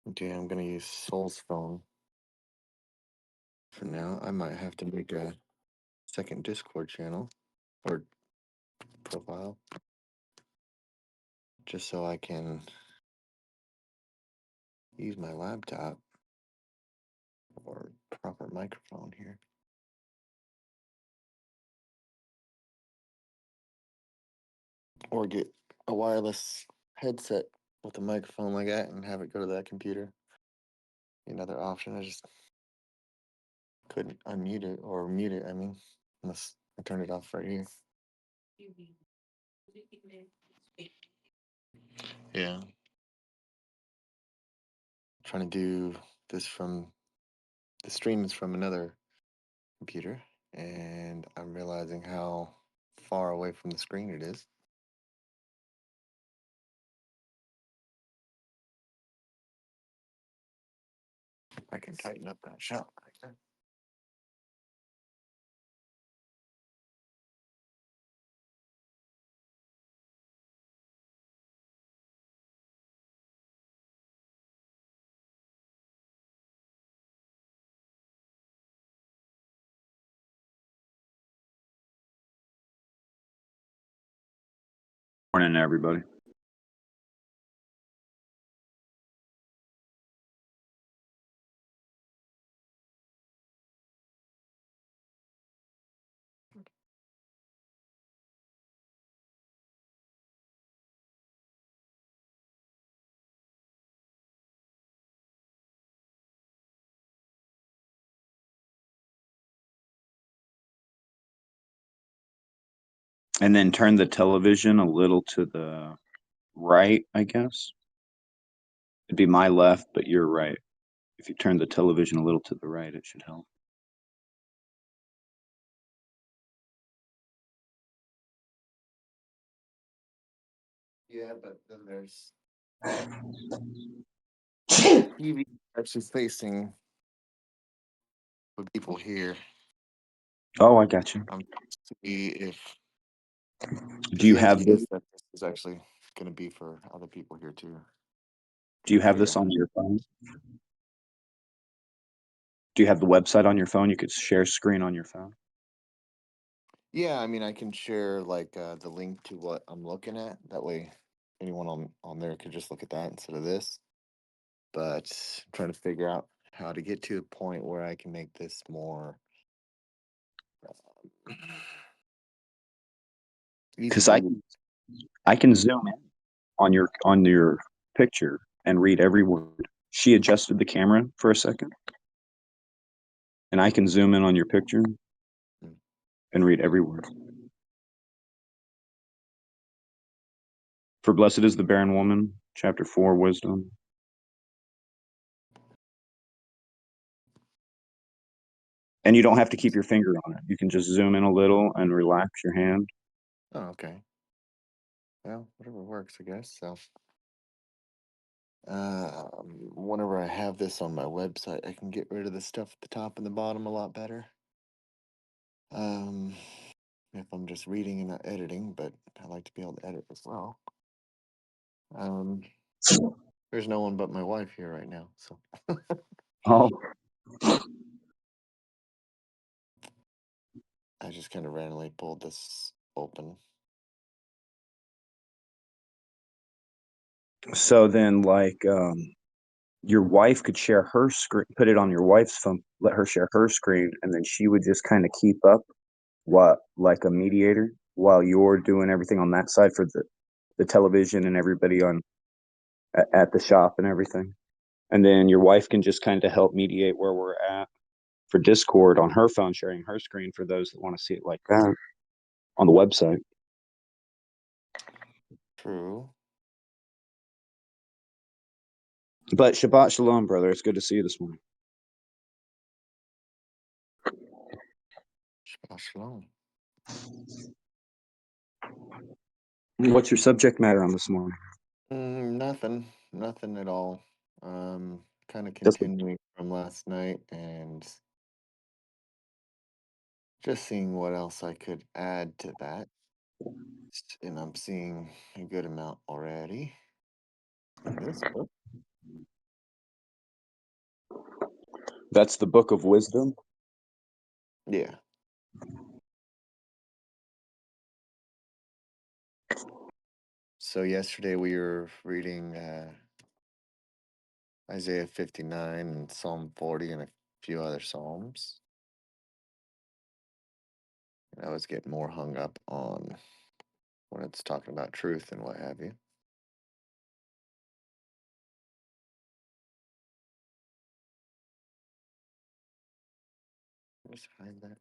Okay, I'm gonna use Soul's phone for now. I might have to make a second Discord channel or profile just so I can use my laptop or proper microphone here. Or get a wireless headset with a microphone like that and have it go to that computer. Another option. I just couldn't unmute it or mute it, I mean, unless I turn it off right here. Yeah. Trying to do this from the stream is from another computer, and I'm realizing how far away from the screen it is. I can tighten up that shot like that. Morning, everybody. And then turn the television a little to the right, I guess. It'd be my left, but you're right. If you turn the television a little to the right, it should help. Yeah, but then there's TV actually facing the people here. Oh, I got you. To see if Do because you the have idea this? is that this is actually going to be for other people here too. Do you have Figure this out. on your phone? Do you have the website on your phone? You could share screen on your phone. Yeah, I mean, I can share like the link to what I'm looking at. That way, anyone on there could just look at that instead of this. But I'm trying to figure out how to get to a point where I can make this more easy Because to I use. can I can zoom in on your picture and read every word. She adjusted the camera for a second, and I can zoom in on your picture Mm. and read every word. For blessed is the barren woman, chapter 4, wisdom. And you don't have to keep your finger on it. You can just zoom in a little and relax your hand. Oh, okay. Well, whatever works, I guess. So, whenever I have this on my website, I can get rid of the stuff at the top and the bottom a lot better. Um, if I'm just reading and not editing, but I like to be able to edit as well. Um, there's no one but my wife here right now, so Oh, I just kind of randomly pulled this open. so then your wife could share her screen, put it on your wife's phone, let her share her screen, and then she would just kind of keep up what like a mediator while you're doing everything on that side for the television and everybody on at the shop and everything. And then your wife can just kind of help mediate where we're at for Discord on her phone, sharing her screen for those that want to see it like that on the website. True. But Shabbat Shalom, brother. It's good to see you this morning. Shabbat shalom. What's your subject matter on this morning? Nothing at all. Kind of Just continuing from last night and just seeing what else I could add to that. And I'm seeing a good amount already in this book. That's the Book of Wisdom. Yeah. So yesterday we were reading Isaiah 59 and Psalm 40 and a few other psalms. And I was getting more hung up on when it's talking about truth and what have you. Just hide that.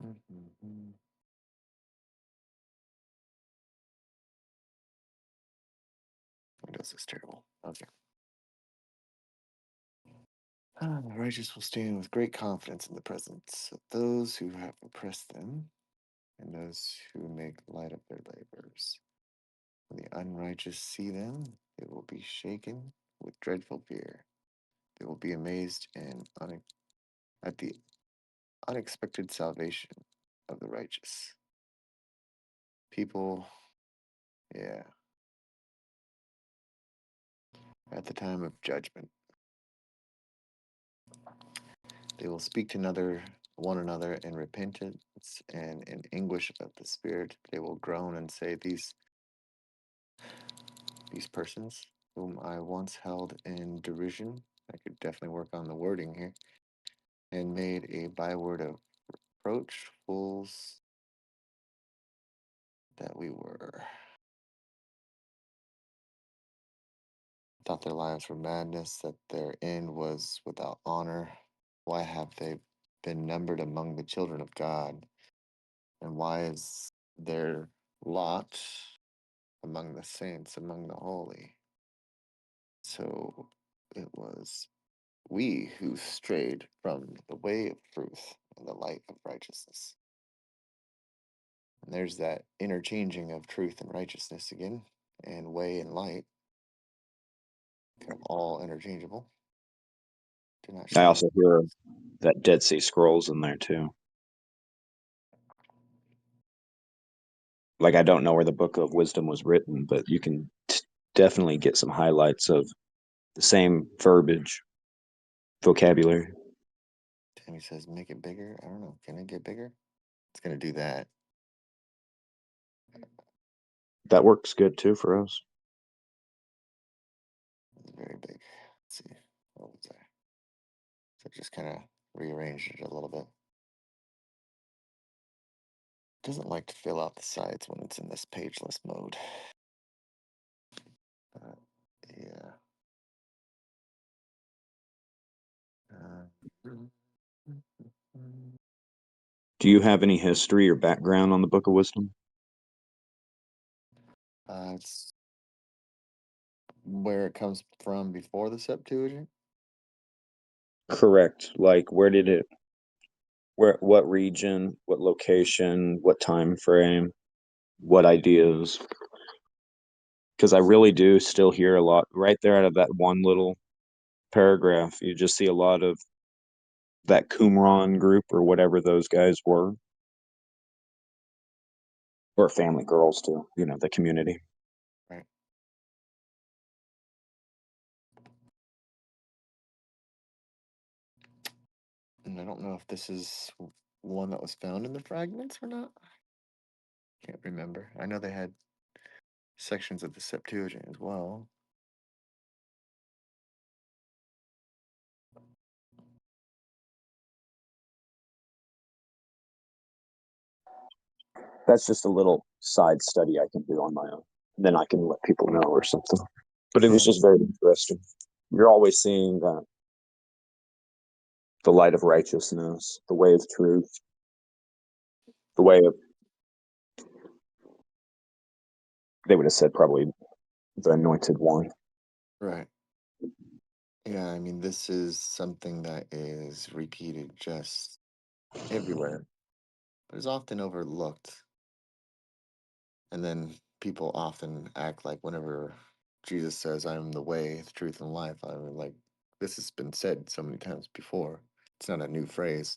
Mm-hmm. Windows is terrible. Okay. The righteous will stand with great confidence in the presence of those who have oppressed them and those who make light of their labors. When the unrighteous see them, they will be shaken with dreadful fear. They will be amazed at the unexpected salvation of the righteous. People, yeah, at the time of judgment, they will speak to one another in repentance and in anguish of the spirit. They will groan and say, these persons whom I once held in derision, I could definitely work on the wording here, and made a byword of reproach, fools that we were. Thought their lives were madness, that their end was without honor. Why have they been numbered among the children of God? And why is their lot among the saints, among the holy? So it was we who strayed from the way of truth and the light of righteousness. And there's that interchanging of truth and righteousness again, and way and light, all interchangeable. Do not I shame. also hear that Dead Sea Scrolls in there too. Like I don't know where the Book of Wisdom was written, but you can definitely get some highlights of the same verbiage, vocabulary. Tammy says, make it bigger. I don't know. Can it get bigger? It's going to do that. That works good too for us. It's very big. Let's see. What was that? So just kind of rearranged it a little bit. Doesn't like to fill out the sides when it's in this pageless mode. Yeah. Do you have any history or background on the Book of Wisdom? It's where it comes from before the Septuagint. Correct. Like what region, what location, what time frame, what ideas? Because I really do still hear a lot right there out of that one little paragraph. You just see a lot of that Qumran group or whatever those guys were, or family girls too, the community. Right. And I don't know if this is one that was found in the fragments or not. Can't remember. I know they had sections of the Septuagint as well. That's just a little side study I can do on my own. Then I can let people know or something. But it was Yeah. just very interesting. You're always seeing the light of righteousness, the way of truth, the way of, they would have said probably the anointed one. Right. Yeah, I mean, this is something that is repeated just everywhere, but is often overlooked. And then people often act like whenever Jesus says, I'm the way, the truth, and life, I'm like, this has been said so many times before. It's not a new phrase.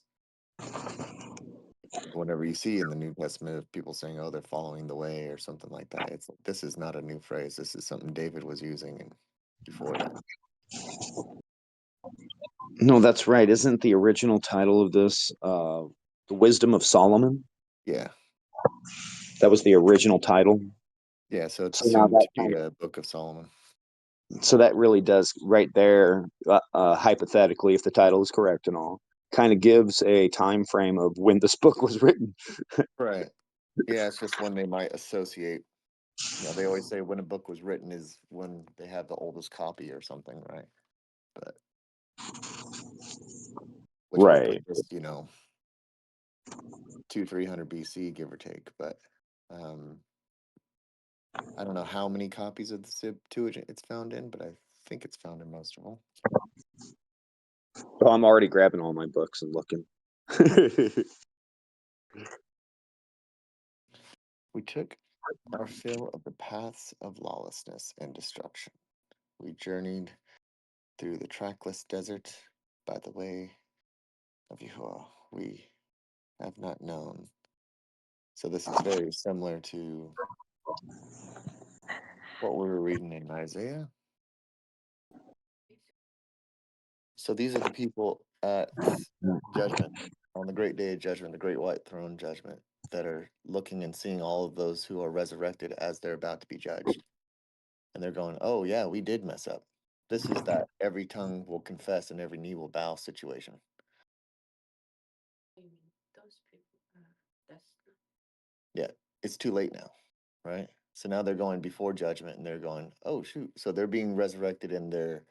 Whenever you see in the New Testament of people saying, oh, they're following the way or something like that, it's like, this is not a new phrase. This is something David was using and before that. No, that's right. Isn't the original title of this The Wisdom of Solomon? Yeah. That was the original title. Yeah, so it's So now assumed that to be a Book of Solomon. so that really does right there, hypothetically, if the title is correct and all, kind of gives a time frame of when this book was written. Right. Yeah, it's just when they might associate. They always say when a book was written is when they have the oldest copy or something, right? But which would put Right. this, 200-300 BC, give or take. But um, I don't know how many copies of the Septuagint it's found in, but I think it's found in most of them. Well, I'm already grabbing all my books and looking. We took our fill of the paths of lawlessness and destruction. We journeyed through the trackless desert by the way of Yahuwah. We have not known. So this is very similar to what we were reading in Isaiah. So these are the people at judgment, on the great day of judgment, the great white throne judgment, that are looking and seeing all of those who are resurrected as they're about to be judged. And they're going, oh, yeah, we did mess up. This is that every tongue will confess and every knee will bow situation. Yeah, it's too late now, right? So now they're going before judgment and they're going, oh, shoot. So they're being resurrected in their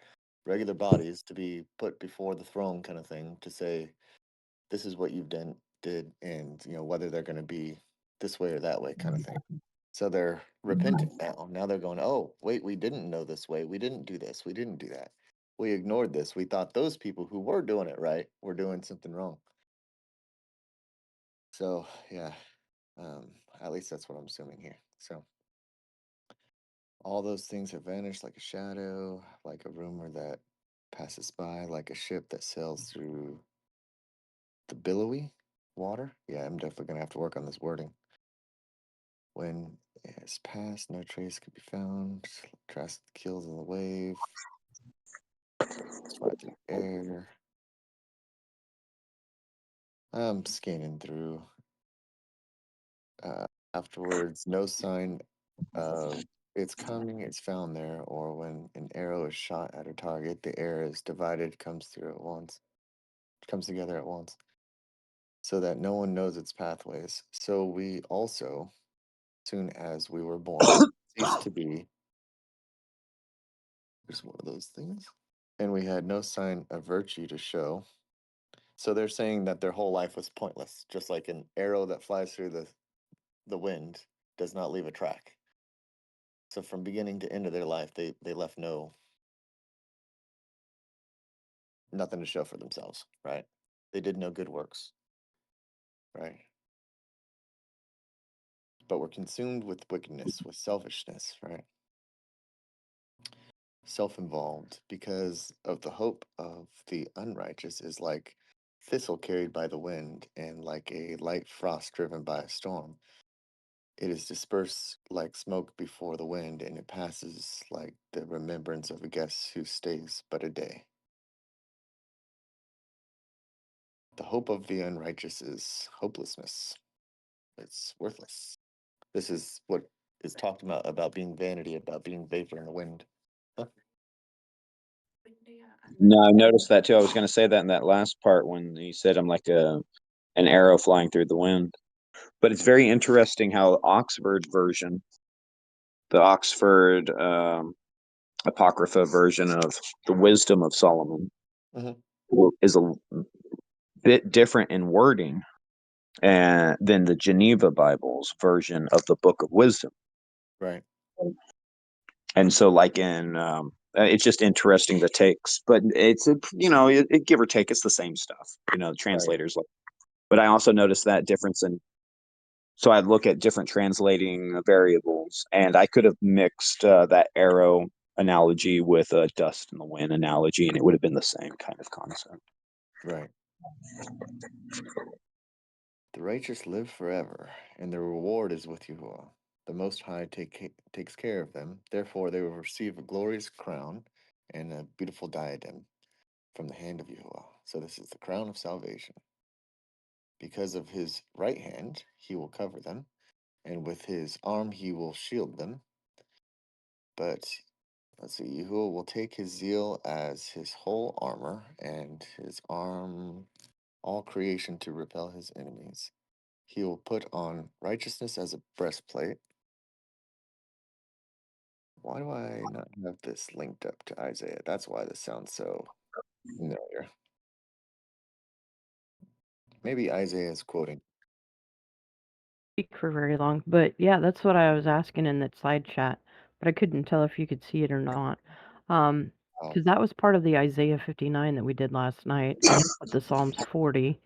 regular bodies to be put before the throne, kind of thing, to say, this is what you've did, and whether they're going to be this way or that way, kind of thing. So they're repentant now. Now they're going, oh, wait, we didn't know this way. We didn't do this. We didn't do that. We ignored this. We thought those people who were doing it right were doing something wrong. So yeah, at least that's what I'm assuming here. So all those things have vanished like a shadow, like a rumor that passes by, like a ship that sails through the billowy water. Yeah, I'm definitely gonna have to work on this wording. When it has passed, no trace could be found. Trust kills in the wave. It's fly through the air. I'm scanning through. Afterwards, no sign of it's coming, it's found there, or when an arrow is shot at a target, the air is divided, comes through at once, comes together at once, so that no one knows its pathways. So we also, soon as we were born, ceased to be. There's one of those things. And we had no sign of virtue to show. So they're saying that their whole life was pointless, just like an arrow that flies through the wind does not leave a track. So from beginning to end of their life, they left nothing to show for themselves, right? They did no good works, right? But were consumed with wickedness, with selfishness, right? Self-involved, because of the hope of the unrighteous is like thistle carried by the wind, and like a light frost driven by a storm. It is dispersed like smoke before the wind, and it passes like the remembrance of a guest who stays but a day. The hope of the unrighteous is hopelessness. It's worthless. This is what is talked about being vanity, about being vapor in the wind. Huh? No, I noticed that too. I was going to say that in that last part when you said I'm like an arrow flying through the wind. But it's very interesting how the Oxford Apocrypha version of the Wisdom of Solomon, Hmm. is a bit different in wording than the Geneva Bible's version of the Book of Wisdom. Right, And so, like it's just interesting the takes, but give or take, it's the same stuff. right, Translators like. But I also noticed that difference in. So I'd look at different translating variables, and I could have mixed that arrow analogy with a dust in the wind analogy, and it would have been the same kind of concept. right. The righteous live forever, and their reward is with Yahuwah. The Most High takes care of them. Therefore, they will receive a glorious crown and a beautiful diadem. from the hand of Yahuwah. So this is the crown of salvation. Because of his right hand, he will cover them, and with his arm, he will shield them. But let's see, Yahuwah will take his zeal as his whole armor, and his arm, all creation to repel his enemies. He will put on righteousness as a breastplate. Why do I not have this linked up to Isaiah? That's why this sounds so familiar. Maybe Isaiah is quoting. Speak for very long, but yeah, that's what I was asking in that side chat, but I couldn't tell if you could see it or not. Oh, Because that was part of the Isaiah 59 that we did last night with the Psalms 40.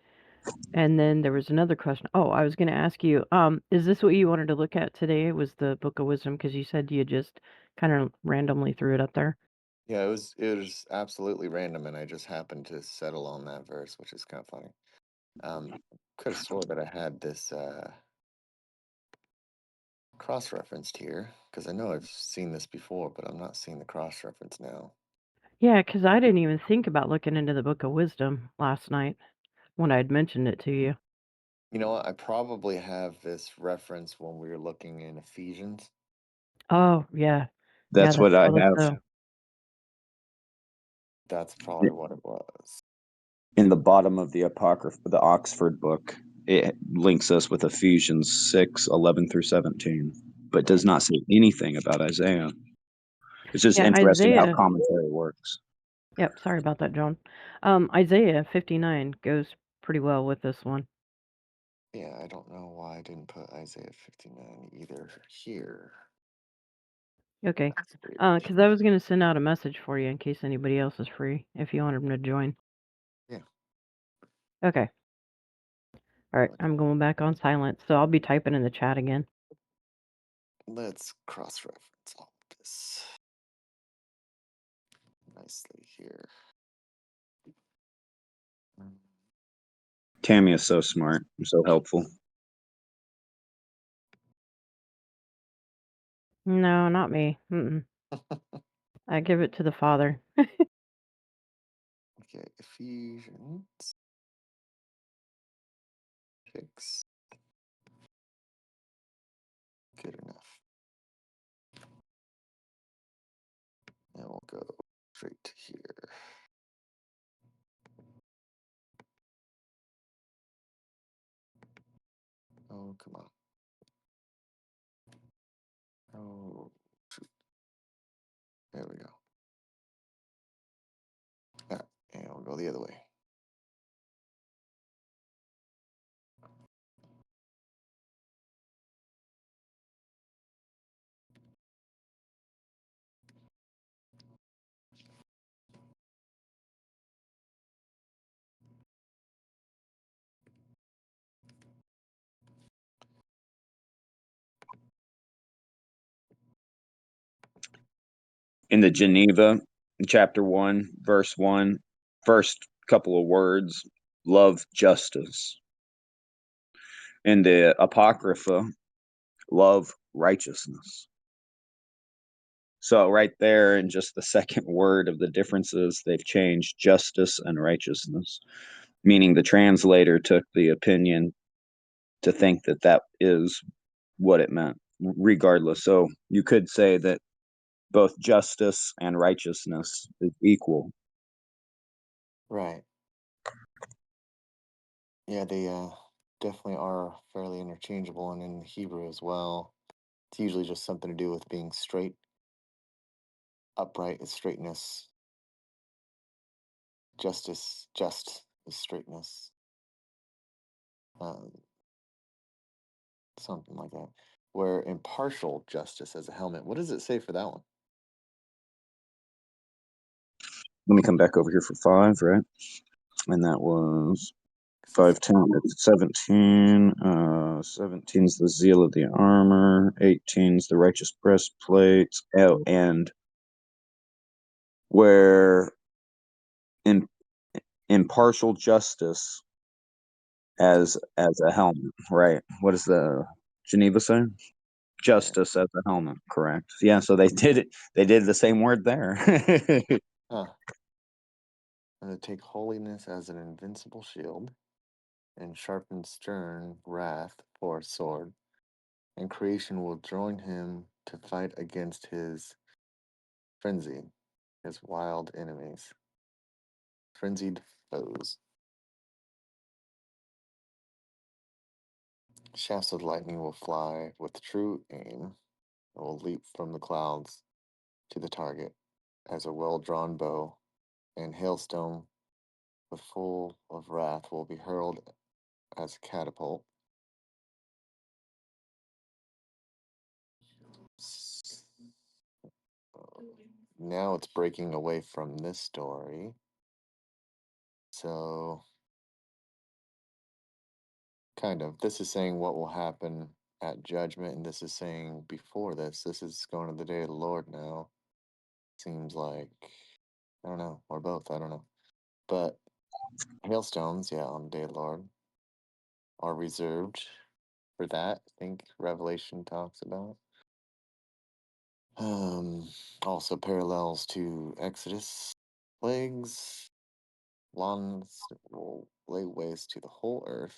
And then there was another question. Oh, I was going to ask you, is this what you wanted to look at today? Was the Book of Wisdom? Because you said you just kind of randomly threw it up there. yeah, it was absolutely random, and I just happened to settle on that verse, which is kind of funny. Could have swore that I had this cross-referenced here because I know I've seen this before, but I'm not seeing the cross-reference now. Yeah, because I didn't even think about looking into the Book of Wisdom last night when I had mentioned it to you. You know what? I probably have this reference when we were looking in Ephesians. Oh, yeah. Yeah, That's that's what I probably have so. That's probably what it was. in the bottom of the Apocrypha, the Oxford book. It links us with Ephesians 6:11 through 17, but Right. does not say anything about Isaiah. It's just Yeah, interesting how Isaiah. commentary works. Yep, sorry about that, John. Isaiah 59 goes pretty well with this one. Yeah, I don't know why I didn't put Isaiah 59 either here. Okay. That's weird. Because I was going to send out a message for you in case anybody else is free, if you wanted them to join. Yeah. Okay. All right, But I'm going back on silent, so I'll be typing in the chat again. let's cross-reference all of this nicely here. Mm. Tammy is so smart and so helpful. No, not me. Mm-mm. I give it to the Father. Okay, Ephesians 6. Good enough. And we'll go straight to here. Oh, come on. Oh, shoot. There we go. Yeah, and we'll go the other way. In the Geneva, chapter 1, verse 1, first couple of words, love justice. In the Apocrypha, love righteousness. So right there in just the second word of the differences, they've changed justice and righteousness, meaning the translator took the opinion to think that that is what it meant, regardless. So you could say that both justice and righteousness is equal. Right. Yeah, they definitely are fairly interchangeable, and in Hebrew as well. It's usually just something to do with being straight, upright is straightness, justice, just is straightness, um, something like that. Where impartial justice as a helmet. What does it say for that one? Let me come back over here for 5, right? And that was 5, 10, 17. 17 is the zeal of the armor. 18 is the righteous breastplate. Oh, and where in impartial justice as a helmet, right? What does the Geneva say? Yeah. Justice as a helmet, correct? Yeah, so they did it. They did the same word there. Huh. I'm going to take holiness as an invincible shield and sharpen stern wrath for a sword, and creation will join him to fight against his frenzy, his wild enemies, frenzied foes. Shafts of lightning will fly with true aim, and will leap from the clouds to the target as a well-drawn bow, and hailstone with full of wrath will be hurled as a catapult. Now it's breaking away from this story. So, kind of. This is saying what will happen at judgment, and this is saying before this. This is going to the day of the Lord now. Seems like, I don't know, or both, I don't know. But hailstones, yeah, on the day of the Lord are reserved for that. I think Revelation talks about. Also parallels to Exodus. Plagues, lawns will lay waste to the whole earth,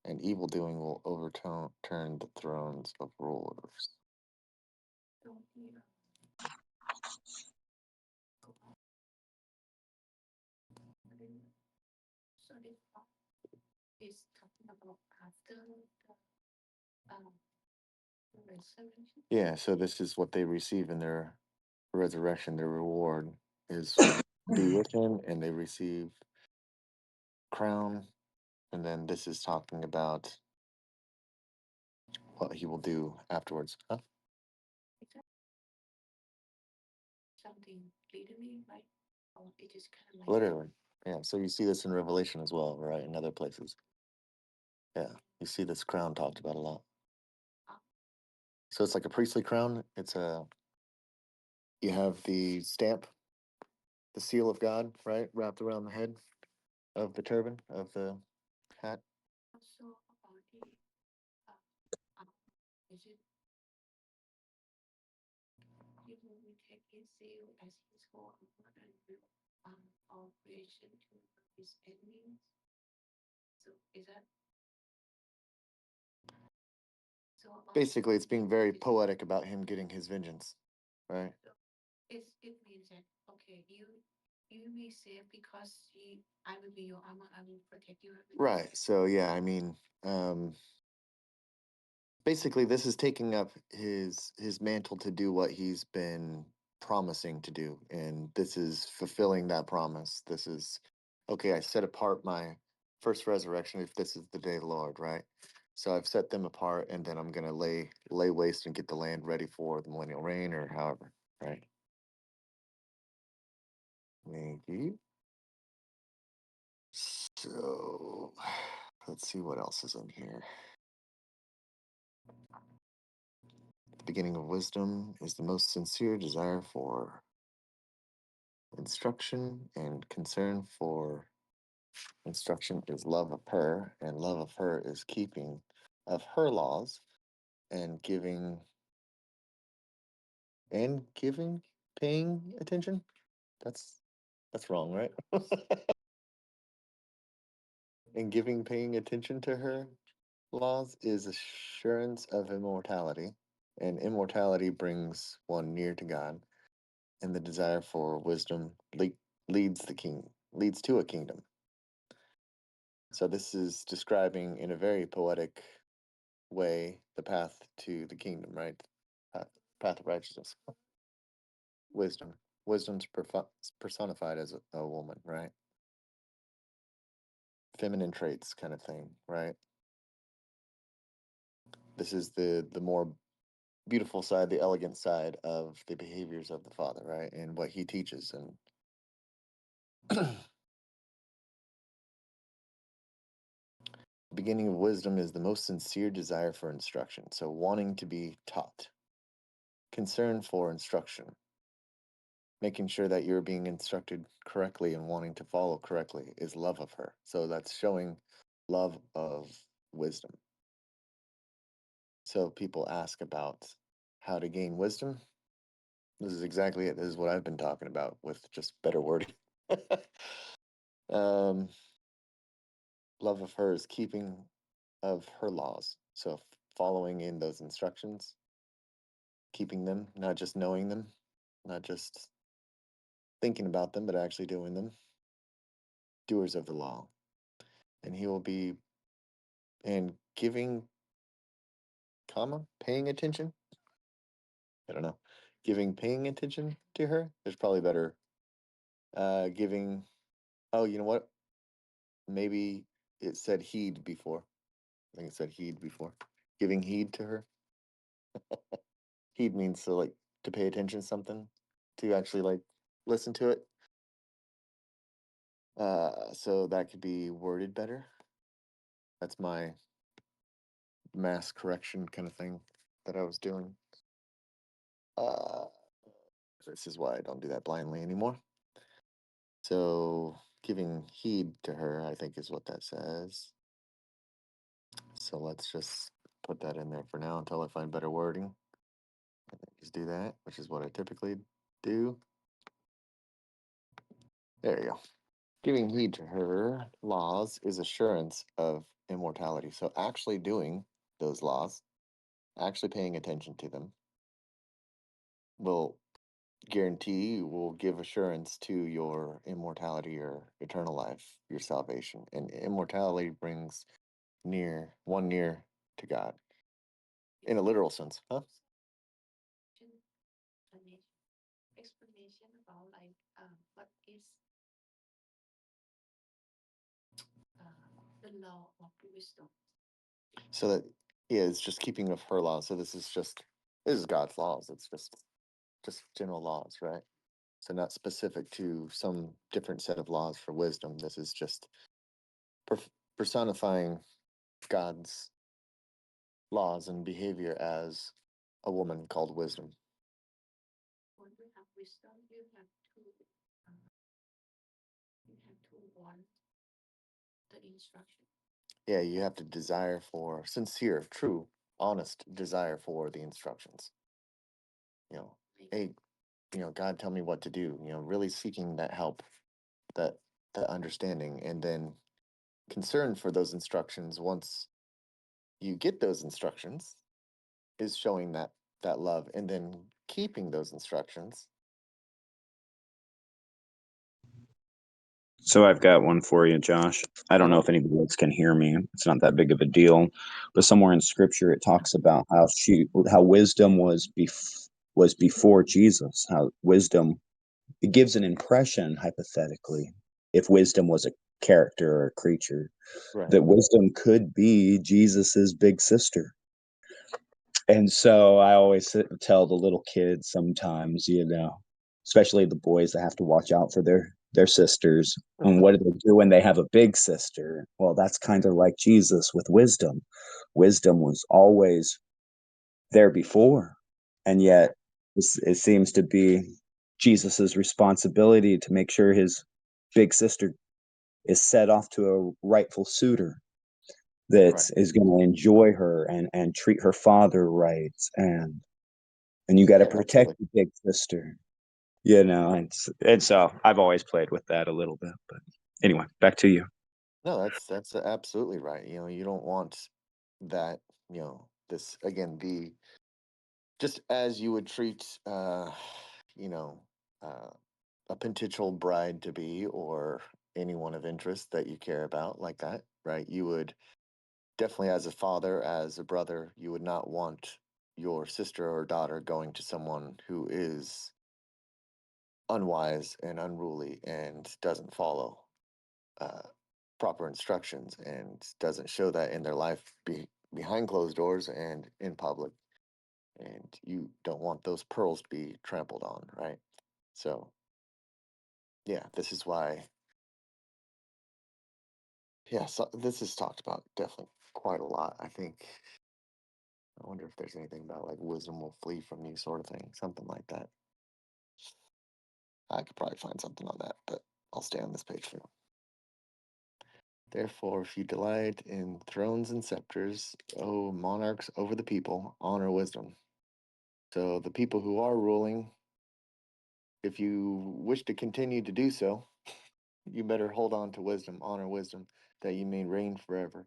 and evil doing will overturn the thrones of rulers. Yeah, so this is what they receive in their resurrection. Their reward is be with him, and they receive crown. And then this is talking about what he will do afterwards. Huh? Literally. Yeah, so you see this in Revelation as well, right? In other places. Yeah, you see this crown talked about a lot. So it's like a priestly crown. You have the stamp, the seal of God, right, wrapped around the head of the turban, of the hat. Basically, it's being very poetic about him getting his vengeance, right? Right. So yeah, I mean, basically, this is taking up his mantle to do what he's been promising to do, and this is fulfilling that promise. This is okay. I set apart my first resurrection. If this is the day of the Lord, right? So I've set them apart, and then I'm gonna lay waste and get the land ready for the millennial reign, or however, right? Thank you. So let's see what else is in here. The beginning of wisdom is the most sincere desire for instruction, and concern for instruction is love of her, and love of her is keeping of her laws, and giving, paying attention. That's wrong, right? And giving, paying attention to her laws is assurance of immortality, and immortality brings one near to God, and the desire for wisdom leads to a kingdom. So this is describing in a very poetic way the path to the kingdom, right? Path of righteousness. Wisdom. Wisdom's personified as a woman, right? Feminine traits kind of thing, right? This is the more beautiful side, the elegant side of the behaviors of the Father, right? And what he teaches. And the beginning of wisdom is the most sincere desire for instruction. So wanting to be taught, concern for instruction, making sure that you're being instructed correctly and wanting to follow correctly is love of her. So that's showing love of wisdom. So people ask about how to gain wisdom. This is exactly it. This is what I've been talking about with just better wording. Um, love of her is keeping of her laws. So following in those instructions, keeping them, not just knowing them, not just thinking about them, but actually doing them. Doers of the law. And he will be and giving, paying attention. I don't know. Paying attention to her. There's probably better. Giving. Oh, you know what? Maybe it said heed before. I think it said heed before. Giving heed to her. Heed means to pay attention to something, to actually listen to it. So that could be worded better. That's my mass correction kind of thing that I was doing. Uh, this is why I don't do that blindly anymore. So giving heed to her, I think, is what that says. So let's just put that in there for now until I find better wording. I think just do that, which is what I typically do. There you go. Giving heed to her laws is assurance of immortality. So actually doing those laws, actually paying attention to them, will will give assurance to your immortality or eternal life, your salvation. And immortality brings one near to God in a literal sense, huh? Explanation about what is uh, the law of wisdom. So that, yeah, it's just keeping of her laws. So this is God's laws. It's just general laws, right? So not specific to some different set of laws for wisdom. This is just personifying God's laws and behavior as a woman called wisdom. When you have wisdom, you have to want the instruction. Yeah, you have to desire for sincere, true, honest desire for the instructions. You know, hey, God, tell me what to do. Really seeking that help, that understanding, and then concern for those instructions once you get those instructions is showing that love, and then keeping those instructions. So I've got one for you, Josh. I don't know if anybody else can hear me. It's not that big of a deal, but somewhere in Scripture it talks about how wisdom was before Jesus. How wisdom, it gives an impression, hypothetically, if wisdom was a character or a creature, Right. that wisdom could be Jesus's big sister. And so I always tell the little kids sometimes, especially the boys that have to watch out for their sisters. And what do they do when they have a big sister? Well, that's kind of like Jesus with wisdom. Wisdom was always there before, and yet it seems to be Jesus's responsibility to make sure his big sister is set off to a rightful suitor that Right. is going to enjoy her and treat her father right, and you got to Yeah, protect absolutely. the big sister, and so I've always played with that a little bit. But anyway, back to you. No, that's absolutely right. You don't want that. This again, the just as you would treat, you know, uh, a potential bride to be, or anyone of interest that you care about, like that, right? You would definitely, as a father, as a brother, you would not want your sister or daughter going to someone who is unwise and unruly and doesn't follow uh, proper instructions and doesn't show that in their life behind closed doors and in public. And you don't want those pearls to be trampled on, right? So, yeah, this is why, yeah, so this is talked about definitely quite a lot. I think, I wonder if there's anything about like wisdom will flee from you, sort of thing, something like that. I could probably find something on that, but I'll stay on this page for now. Therefore, if you delight in thrones and scepters, O monarchs over the people, honor wisdom. So the people who are ruling, if you wish to continue to do so, You better hold on to wisdom, honor wisdom, that you may reign forever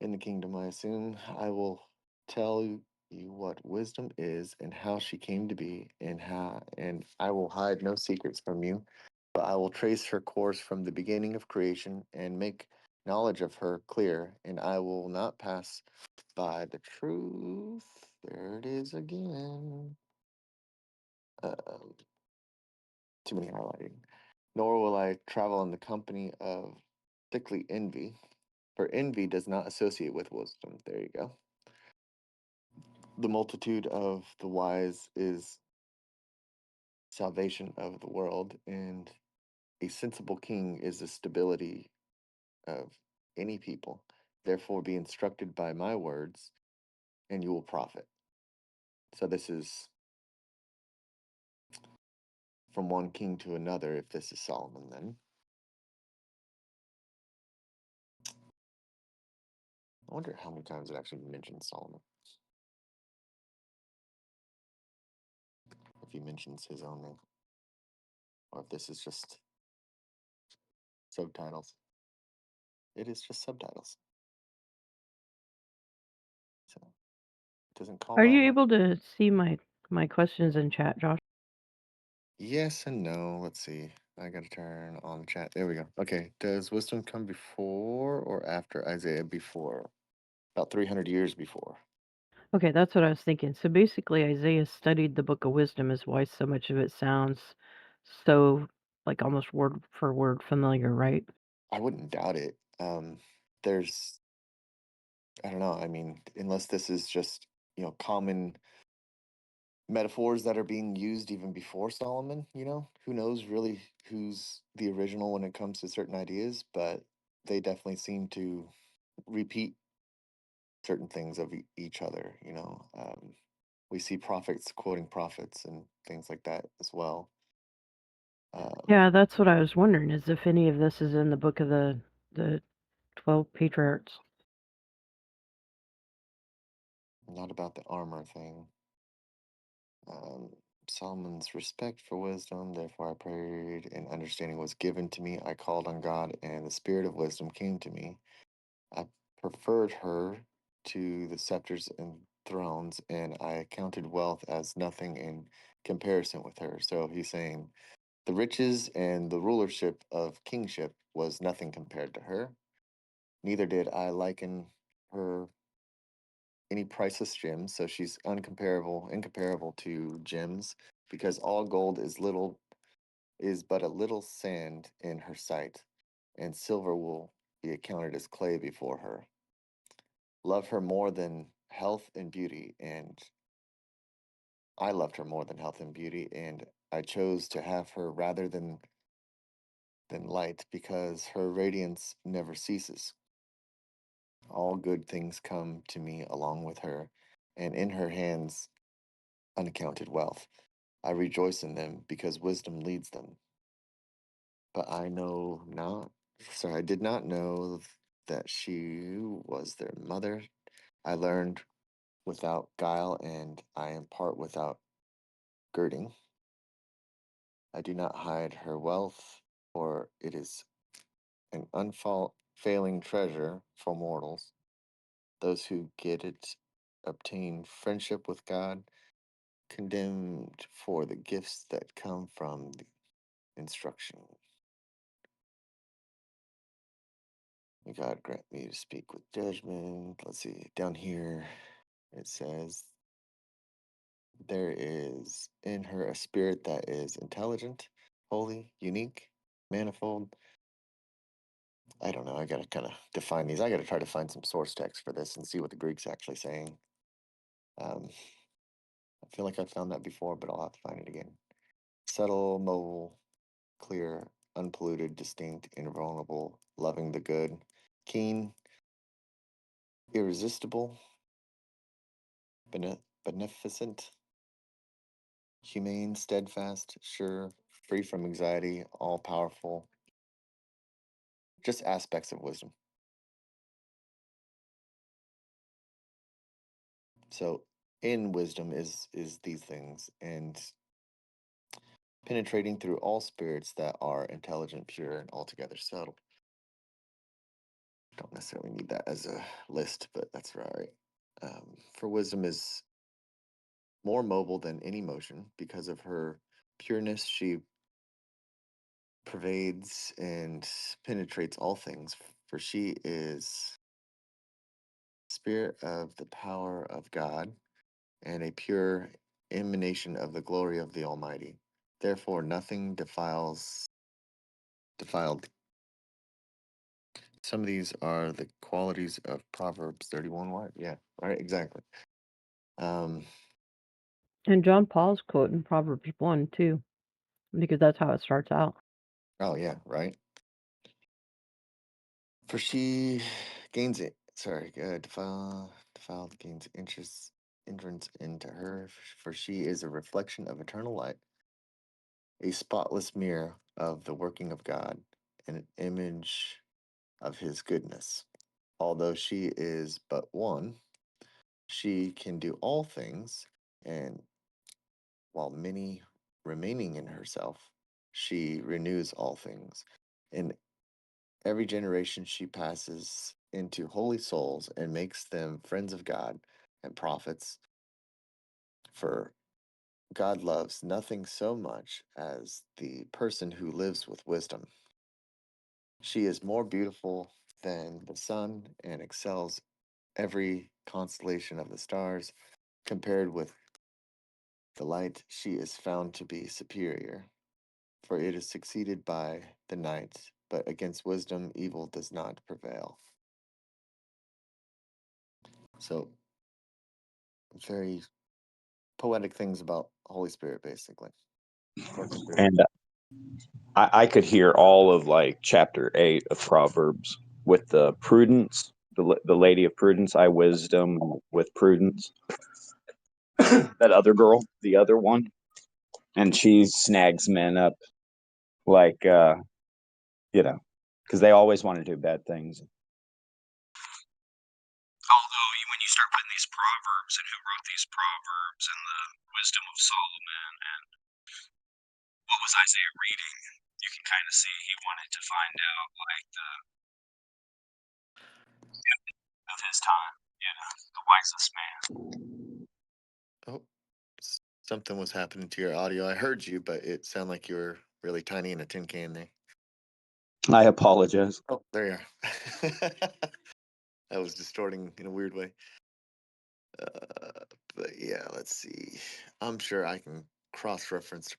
in the kingdom. I assume I will tell you what wisdom is and how she came to be, and I will hide no secrets from you, but I will trace her course from the beginning of creation and make knowledge of her clear, and I will not pass by the truth. There it is again. Too many highlighting. Nor will I travel in the company of sickly envy, for envy does not associate with wisdom. There you go. The multitude of the wise is salvation of the world, and a sensible king is the stability of any people. Therefore, be instructed by my words, and you will profit. So, this is from one king to another, if this is Solomon, then. I wonder how many times it actually mentions Solomon. If he mentions his own name, or if this is just subtitles. It is just subtitles. So it doesn't call Are by you name. able to see my questions in chat, Josh? Yes and no. Let's see. I gotta turn on the chat. There we go. Okay. Does wisdom come before or after Isaiah? Before. About 300 years before. Okay, that's what I was thinking. So basically, Isaiah studied the book of wisdom, is why so much of it sounds so, like, almost word for word familiar, right? I wouldn't doubt it. There's, I don't know. I mean, unless this is just, common metaphors that are being used even before Solomon, who knows really who's the original when it comes to certain ideas, but they definitely seem to repeat certain things of each other. We see prophets quoting prophets and things like that as well. Yeah, that's what I was wondering, is if any of this is in the book of the 12 patriarchs. Not about the armor thing. Um, Solomon's respect for wisdom, therefore I prayed, and understanding was given to me. I called on God, and the spirit of wisdom came to me. I preferred her to the scepters and thrones, and I counted wealth as nothing in comparison with her. So he's saying the riches and the rulership of kingship was nothing compared to her. Neither did I liken her any priceless gems, so she's incomparable to gems, because all gold is but a little sand in her sight, and silver will be accounted as clay before her. Love her more than health and beauty, and I loved her more than health and beauty, and I chose to have her rather than light, because her radiance never ceases. All good things come to me along with her, and in her hands unaccounted wealth. I rejoice in them because wisdom leads them. But I did not know that she was their mother. I learned without guile, and I impart without girding. I do not hide her wealth, for it is an unfailing treasure for mortals. Those who get it obtain friendship with God, condemned for the gifts that come from the instruction. May God grant me to speak with judgment. Let's see, down here it says, there is in her a spirit that is intelligent, holy, unique, manifold. I don't know. I gotta kind of define these. I gotta try to find some source text for this and see what the Greek's actually saying. Um, I feel like I found that before, but I'll have to find it again. Subtle, mobile, clear, unpolluted, distinct, invulnerable, loving the good, keen, irresistible, beneficent, humane, steadfast, sure, free from anxiety, all powerful. Just aspects of wisdom. So in wisdom is these things, and penetrating through all spirits that are intelligent, pure, and altogether subtle. Don't necessarily need that as a list, but that's right. For wisdom is more mobile than any motion. Because of her pureness, she pervades and penetrates all things, for she is spirit of the power of God and a pure emanation of the glory of the Almighty. Therefore, nothing defiled. Some of these are the qualities of Proverbs 31. What? Yeah, right, exactly. Um, And John Paul's quoting Proverbs 1 too, because that's how it starts out. oh, yeah, right. For she gains it. Sorry, defiled gains entrance into her. For she is a reflection of eternal light, a spotless mirror of the working of God, and an image of His goodness. Although she is but one, she can do all things, and while many remaining in herself, she renews all things. In every generation, she passes into holy souls and makes them friends of God and prophets. For God loves nothing so much as the person who lives with wisdom. She is more beautiful than the sun and excels every constellation of the stars. Compared with the light, she is found to be superior, for it is succeeded by the night, but against wisdom evil does not prevail. So, very poetic things about Holy Spirit, basically. And I could hear all of like chapter 8 of Proverbs with the prudence, the lady of prudence, I wisdom with prudence. That other girl, the other one, and she snags men up like because they always want to do bad things. Although when you start putting these proverbs and who wrote these proverbs and the wisdom of Solomon and what was Isaiah reading, you can kind of see he wanted to find out like the of his time, the wisest man. Oh, something was happening to your audio. I heard you, but it sounded like you were really tiny in a tin can there. I apologize. Oh, there you are. That was distorting in a weird way. But yeah, let's see. I'm sure I can cross-reference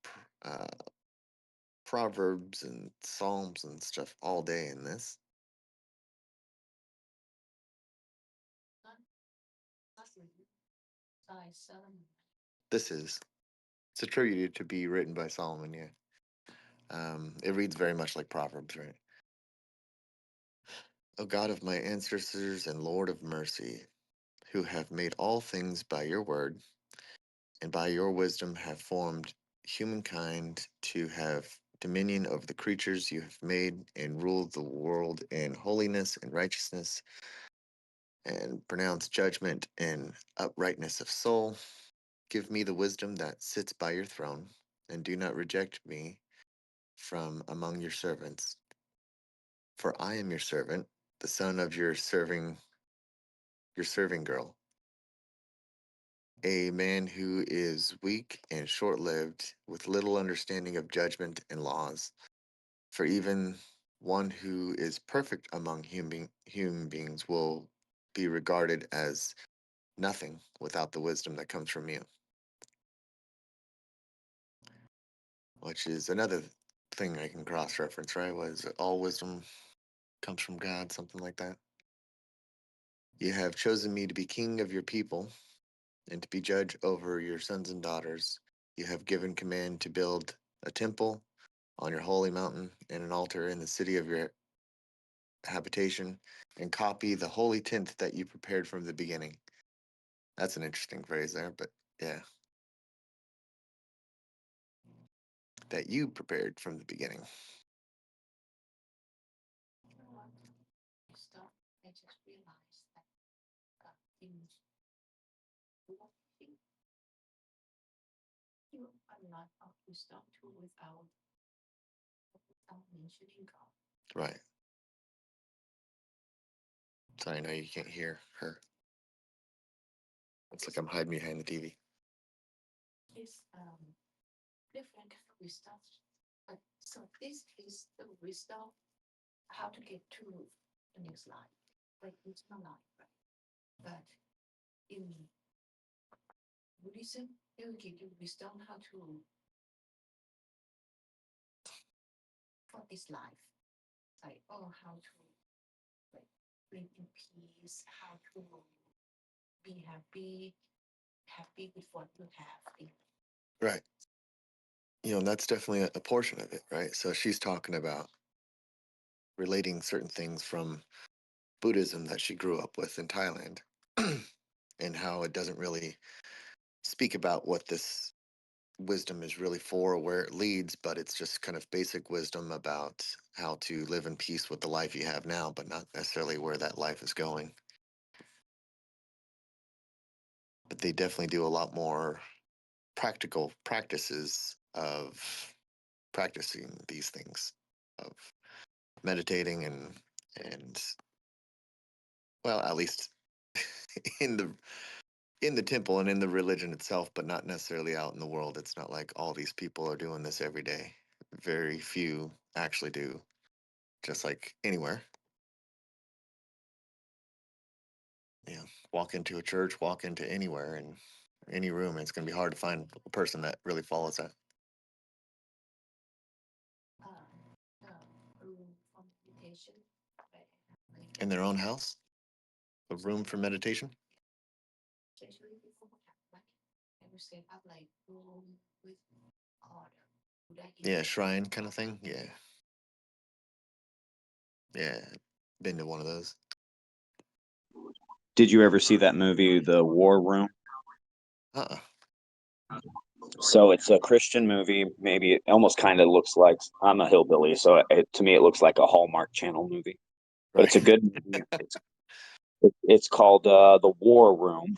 Proverbs and Psalms and stuff all day in this. This is. It's attributed to be written by Solomon, yeah. It reads very much like Proverbs, right? O God of my ancestors and Lord of mercy, who have made all things by your word, and by your wisdom have formed humankind to have dominion over the creatures you have made, and ruled the world in holiness and righteousness, and pronounce judgment and uprightness of soul. Give me the wisdom that sits by your throne, and do not reject me from among your servants. For I am your servant, the son of your serving girl, a man who is weak and short-lived, with little understanding of judgment and laws. For even one who is perfect among human beings will be regarded as nothing without the wisdom that comes from you. Which is another thing I can cross-reference, right? Was all wisdom comes from God, something like that. You have chosen me to be king of your people, and to be judge over your sons and daughters. You have given command to build a temple on your holy mountain and an altar in the city of your habitation, and copy the holy tent that you prepared from the beginning. That's an interesting phrase there, but yeah. That you prepared from the beginning. I just realized that God things. a lot of wisdom too without mentioning God. Right. So I know you can't hear her. It's like I'm hiding behind the TV. It's different kind of wisdom. So this is the wisdom how to get to the next life, like eternal life, right? But in Buddhism, they will give you wisdom how to for this life, like how to like live in peace, how to be happy with what you have. Right. And that's definitely a portion of it, right? So she's talking about relating certain things from Buddhism that she grew up with in Thailand and how it doesn't really speak about what this wisdom is really for or where it leads, but it's just kind of basic wisdom about how to live in peace with the life you have now, but not necessarily where that life is going. But they definitely do a lot more practical practices of practicing these things, of meditating and well, at least in the temple and in the religion itself, but not necessarily out in the world. It's not like all these people are doing this every day. Very few actually do, just like anywhere. Walk into a church, walk into anywhere, and any room, it's going to be hard to find a person that really follows that. The room for meditation, right? In their own house, a room for meditation. Especially people who have like I would say have like room with order. Yeah, shrine kind of thing. Yeah, been to one of those. Did you ever see that movie, The War Room? Uh-uh. So it's a Christian movie. Maybe it almost kind of looks like, I'm a hillbilly, so to me it looks like a Hallmark Channel movie. But it's a Right. good movie. It's called The War Room.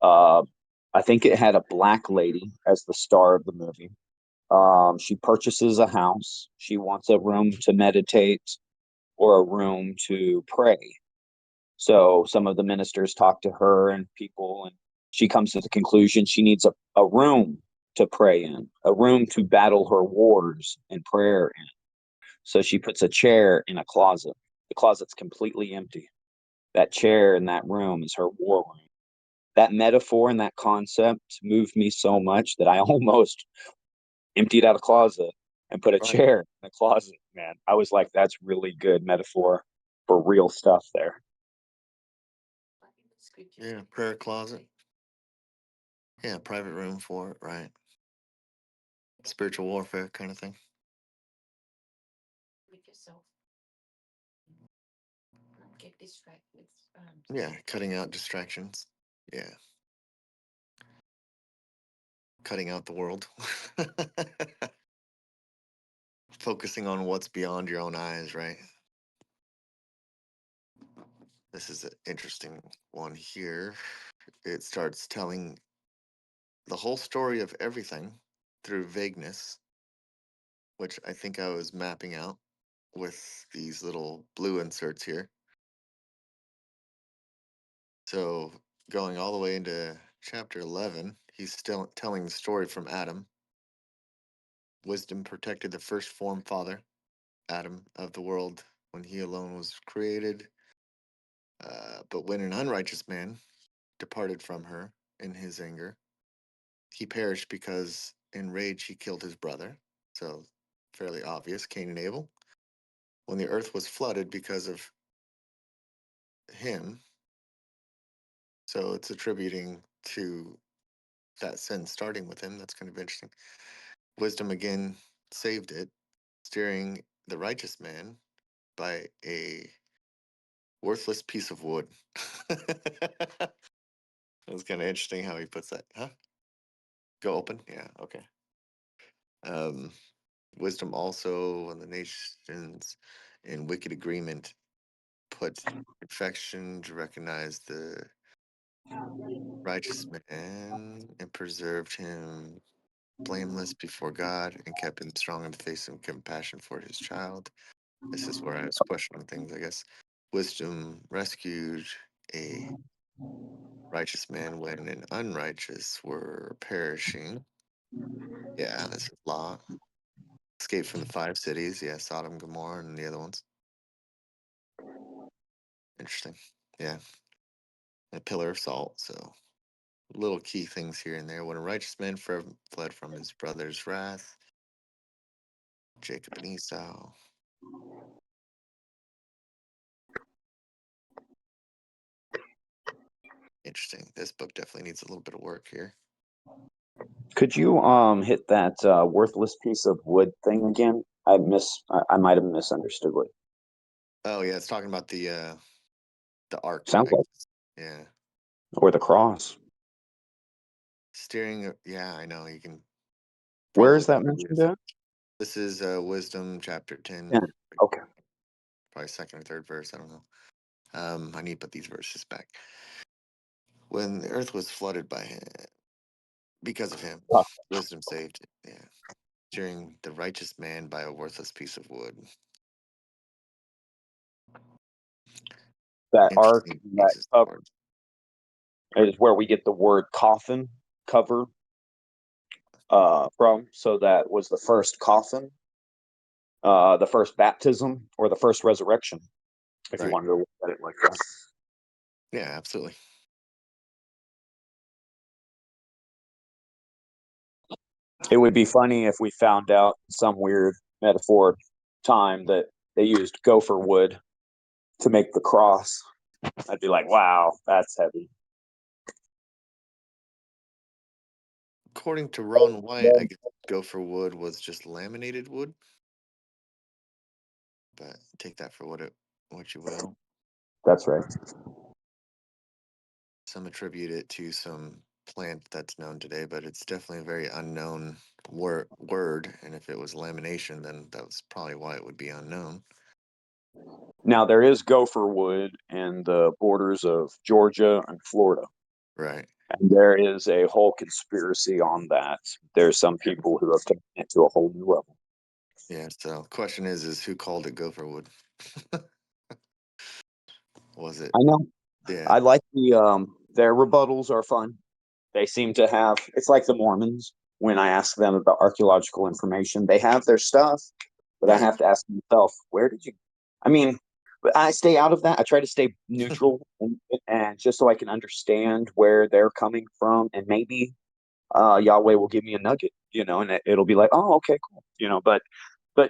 I think it had a black lady as the star of the movie. She purchases a house. She wants a room to meditate or a room to pray. So some of the ministers talk to her and people, and she comes to the conclusion she needs a room to pray in, a room to battle her wars and prayer in. So she puts a chair in a closet. The closet's completely empty. That chair in that room is her war room. That metaphor and that concept moved me so much that I almost emptied out a closet and put a Right. chair in a closet. Man, I was like, that's really good metaphor for real stuff there. Yeah, prayer closet. Yeah, private room for it, right? Spiritual warfare kind of thing. With yourself, not get distracted. Yeah, cutting out distractions. Yeah. Cutting out the world. Focusing on what's beyond your own eyes, right? This is an interesting one here. It starts telling the whole story of everything through vagueness, which I think I was mapping out with these little blue inserts here. So going all the way into chapter 11, he's still telling the story from Adam. Wisdom protected the first form father, Adam of the world, when he alone was created. But when an unrighteous man departed from her in his anger, he perished because in rage he killed his brother. So fairly obvious, Cain and Abel. When the earth was flooded because of him, so it's attributing to that sin starting with him. That's kind of interesting. Wisdom again saved it, steering the righteous man by a worthless piece of wood. That's kind of interesting how he puts that. Huh? Go open? Yeah, okay. Um, wisdom also on the nations in wicked agreement put perfection to recognize the righteous man and preserved him blameless before God and kept him strong in the face of compassion for his child. This is where I was questioning things, I guess. Wisdom rescued a righteous man when an unrighteous were perishing. Yeah, this is law. Escape from the 5 cities. Yeah, Sodom, Gomorrah, and the other ones. Interesting. Yeah. And a pillar of salt. So little key things here and there. When a righteous man fled from his brother's wrath, Jacob and Esau. Interesting. This book definitely needs a little bit of work here. Could you hit that worthless piece of wood thing again? I might have misunderstood what. Oh yeah, it's talking about the ark. Sounds like, Yeah. or the cross. Steering. Yeah, I know. You can. Where is Probably that mentioned at? This is Wisdom chapter 10. Yeah. Okay. Probably second or third verse. I don't know. I need to put these verses back. When the earth was flooded by him, because of him, Ah, wisdom saved it. Yeah. Steering the righteous man by a worthless piece of wood. that ark, Interesting that uses of cover words. is where we get the word coffin cover from. So that was the first coffin, the first baptism, or the first resurrection, if you Right. wanted to look at it like that. Yeah, absolutely. It would be funny if we found out some weird metaphor time that they used gopher wood to make the cross. I'd be like, wow, that's heavy. According to Ron White, I guess gopher wood was just laminated wood. But take that for what you will. That's right. Some attribute it to some plant that's known today, but it's definitely a very unknown word. And if it was lamination, then that was probably why it would be unknown. Now there is gopher wood in the borders of Georgia and Florida. Right. And there is a whole conspiracy on that. There's some people who have taken it to a whole new level. Yeah. So question is who called it gopher wood? Was it? I know. Yeah. I like their rebuttals are fun. They seem to have, it's like the Mormons. When I ask them about archaeological information, they have their stuff, but I Right. have to ask myself, where did you? I mean, but I stay out of that. I try to stay neutral, and just so I can understand where they're coming from, and maybe Yahweh will give me a nugget, and it'll be like, oh, okay, cool, but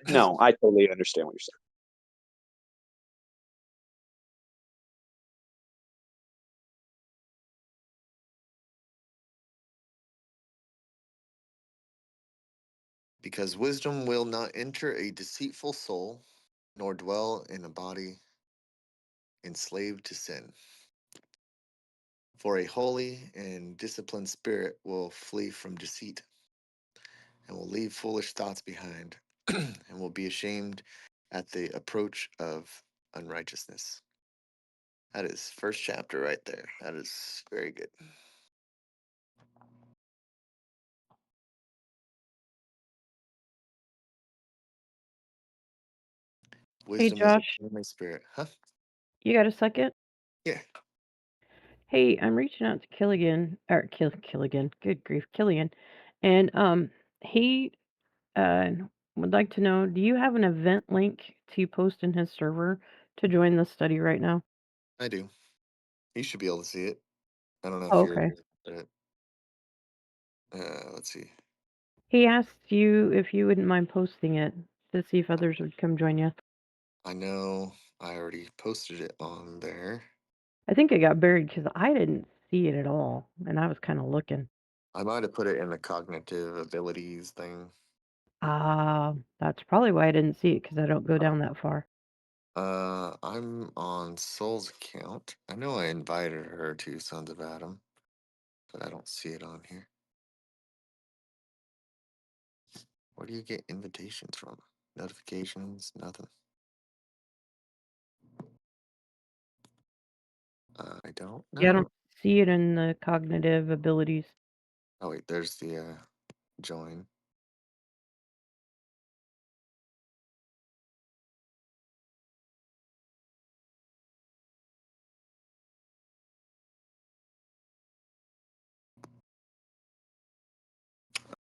no, I totally understand what you're saying. Because wisdom will not enter a deceitful soul, nor dwell in a body enslaved to sin. For a holy and disciplined spirit will flee from deceit and will leave foolish thoughts behind and will be ashamed at the approach of unrighteousness. That is first chapter right there. That is very good. Hey, Wisdom is a Josh, family spirit. Huh? you got a second? Yeah. Hey, I'm reaching out to Killigan, or Killigan, good grief, Killian, and he uh would like to know, do you have an event link to post in his server to join the study right now? I do. You should be able to see it. I don't know Oh, if you're okay. uh, let's see. He asked you if you wouldn't mind posting it to see if others would come join you. I know I already posted it on there. I think it got buried because I didn't see it at all, and I was kind of looking. I might have put it in the cognitive abilities thing. Ah, that's probably why I didn't see it because I don't go down that far. I'm on Soul's account. I know I invited her to Sons of Adam, but I don't see it on here. Where do you get invitations from? Notifications? Nothing. I don't Yeah, I know. don't see it in the cognitive abilities. Oh wait, there's the join.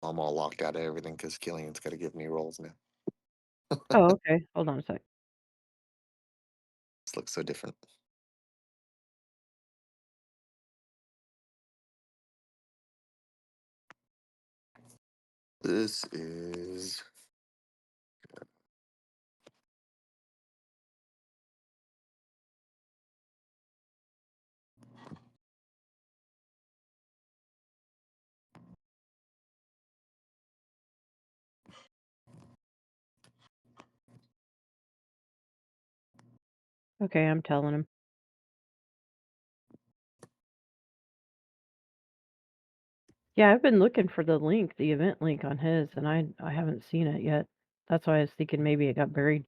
I'm all locked out of everything because Killian's got to give me rolls now. Oh, okay. Hold on a sec. This looks so different. This is Okay, I'm telling him. Yeah, I've been looking for the link, the event link on his, and I haven't seen it yet. That's why I was thinking maybe it got buried.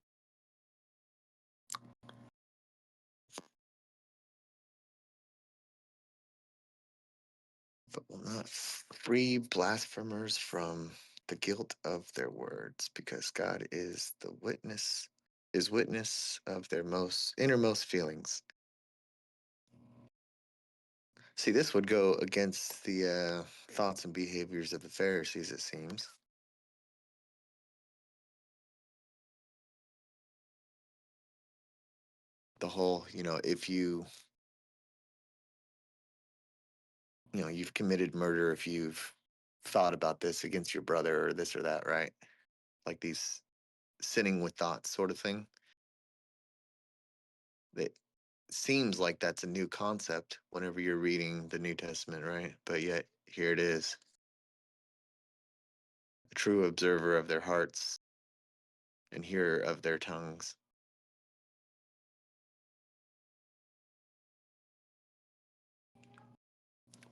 but will not free blasphemers from the guilt of their words, because God is witness of their most innermost feelings. See, this would go against the thoughts and behaviors of the Pharisees, it seems. The whole, if you've committed murder, if you've thought about this against your brother or this or that, right? Like these sinning with thoughts sort of thing. It seems like that's a new concept whenever you're reading the New Testament, right? But yet, here it is. A true observer of their hearts and hearer of their tongues.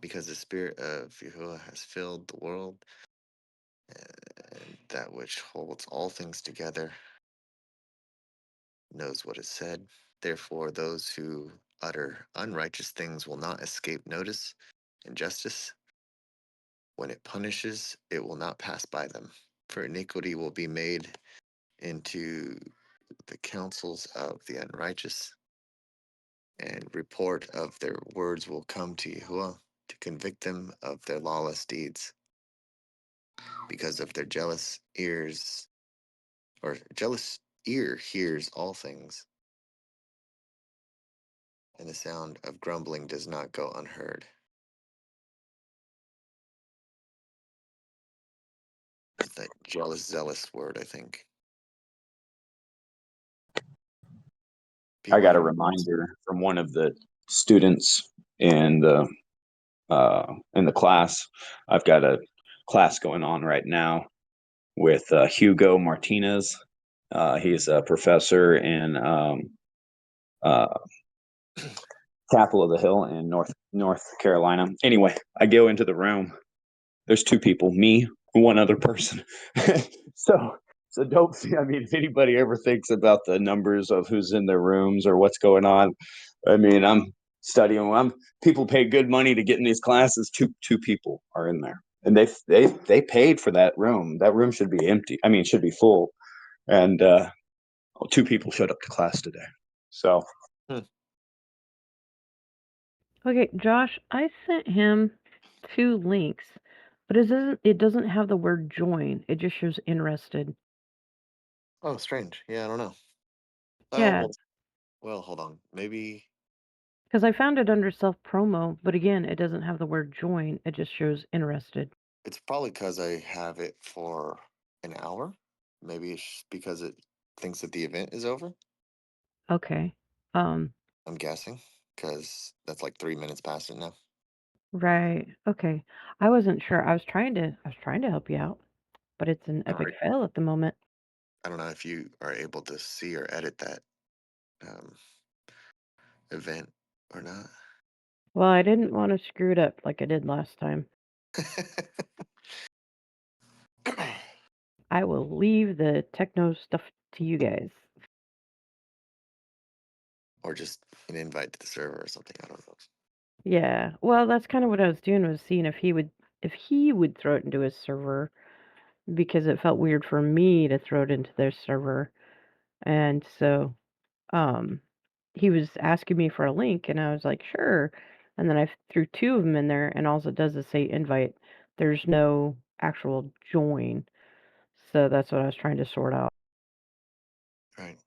Because the Spirit of Yahuwah has filled the world, and that which holds all things together knows what is said. Therefore, those who utter unrighteous things will not escape notice and justice. When it punishes, it will not pass by them, for iniquity will be made into the counsels of the unrighteous, and report of their words will come to Yahuwah to convict them of their lawless deeds, because of their jealous ear hears all things, and the sound of grumbling does not go unheard. It's that zealous word, I think. I got a Beware. reminder from one of the students in the class. I've got a class going on right now with Hugo Martinez. He's a professor in Chapel of the Hill in North Carolina. Anyway, I go into the room. There's two people, me, one other person. so don't. I mean, if anybody ever thinks about the numbers of who's in their rooms or what's going on, I mean, I'm studying. People pay good money to get in these classes. Two people are in there, and they paid for that room. That room should be empty. I mean, it should be full. And two people showed up to class today. So Okay, Josh, I sent him 2 links, but it doesn't have the word join. It just shows interested. Oh, strange. Yeah, I don't know. Yeah, Well, hold on. Maybe because I found it under self promo, but again, it doesn't have the word join. It just shows interested. it's probably because I have it for an hour. Maybe it's because it thinks that the event is over. Okay. Um, I'm guessing because that's like 3 minutes past it now. right. Okay. I wasn't sure. I was trying to help you out, but it's an All epic right. fail at the moment. I don't know if you are able to see or edit that um, event or not. Well, I didn't want to screw it up like I did last time. I will leave the techno stuff to you guys. Or just an invite to the server or something. I don't know. Yeah. Well, that's kind of what I was doing, was seeing if he would throw it into his server. because it felt weird for me to throw it into their server. And so um, he was asking me for a link, and I was like, sure. And then I threw two of them in there, and all it does is say invite. There's no actual join. So that's what I was trying to sort out. Right.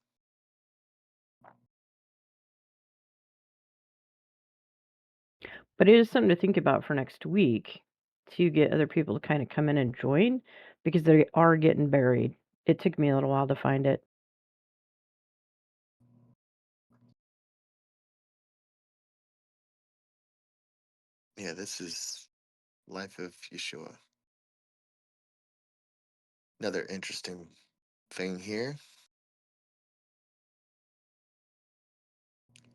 But it is something to think about for next week to get other people to kind of come in and join because they are getting buried. It took me a little while to find it. Yeah, this is Life of Yeshua. Another interesting thing here.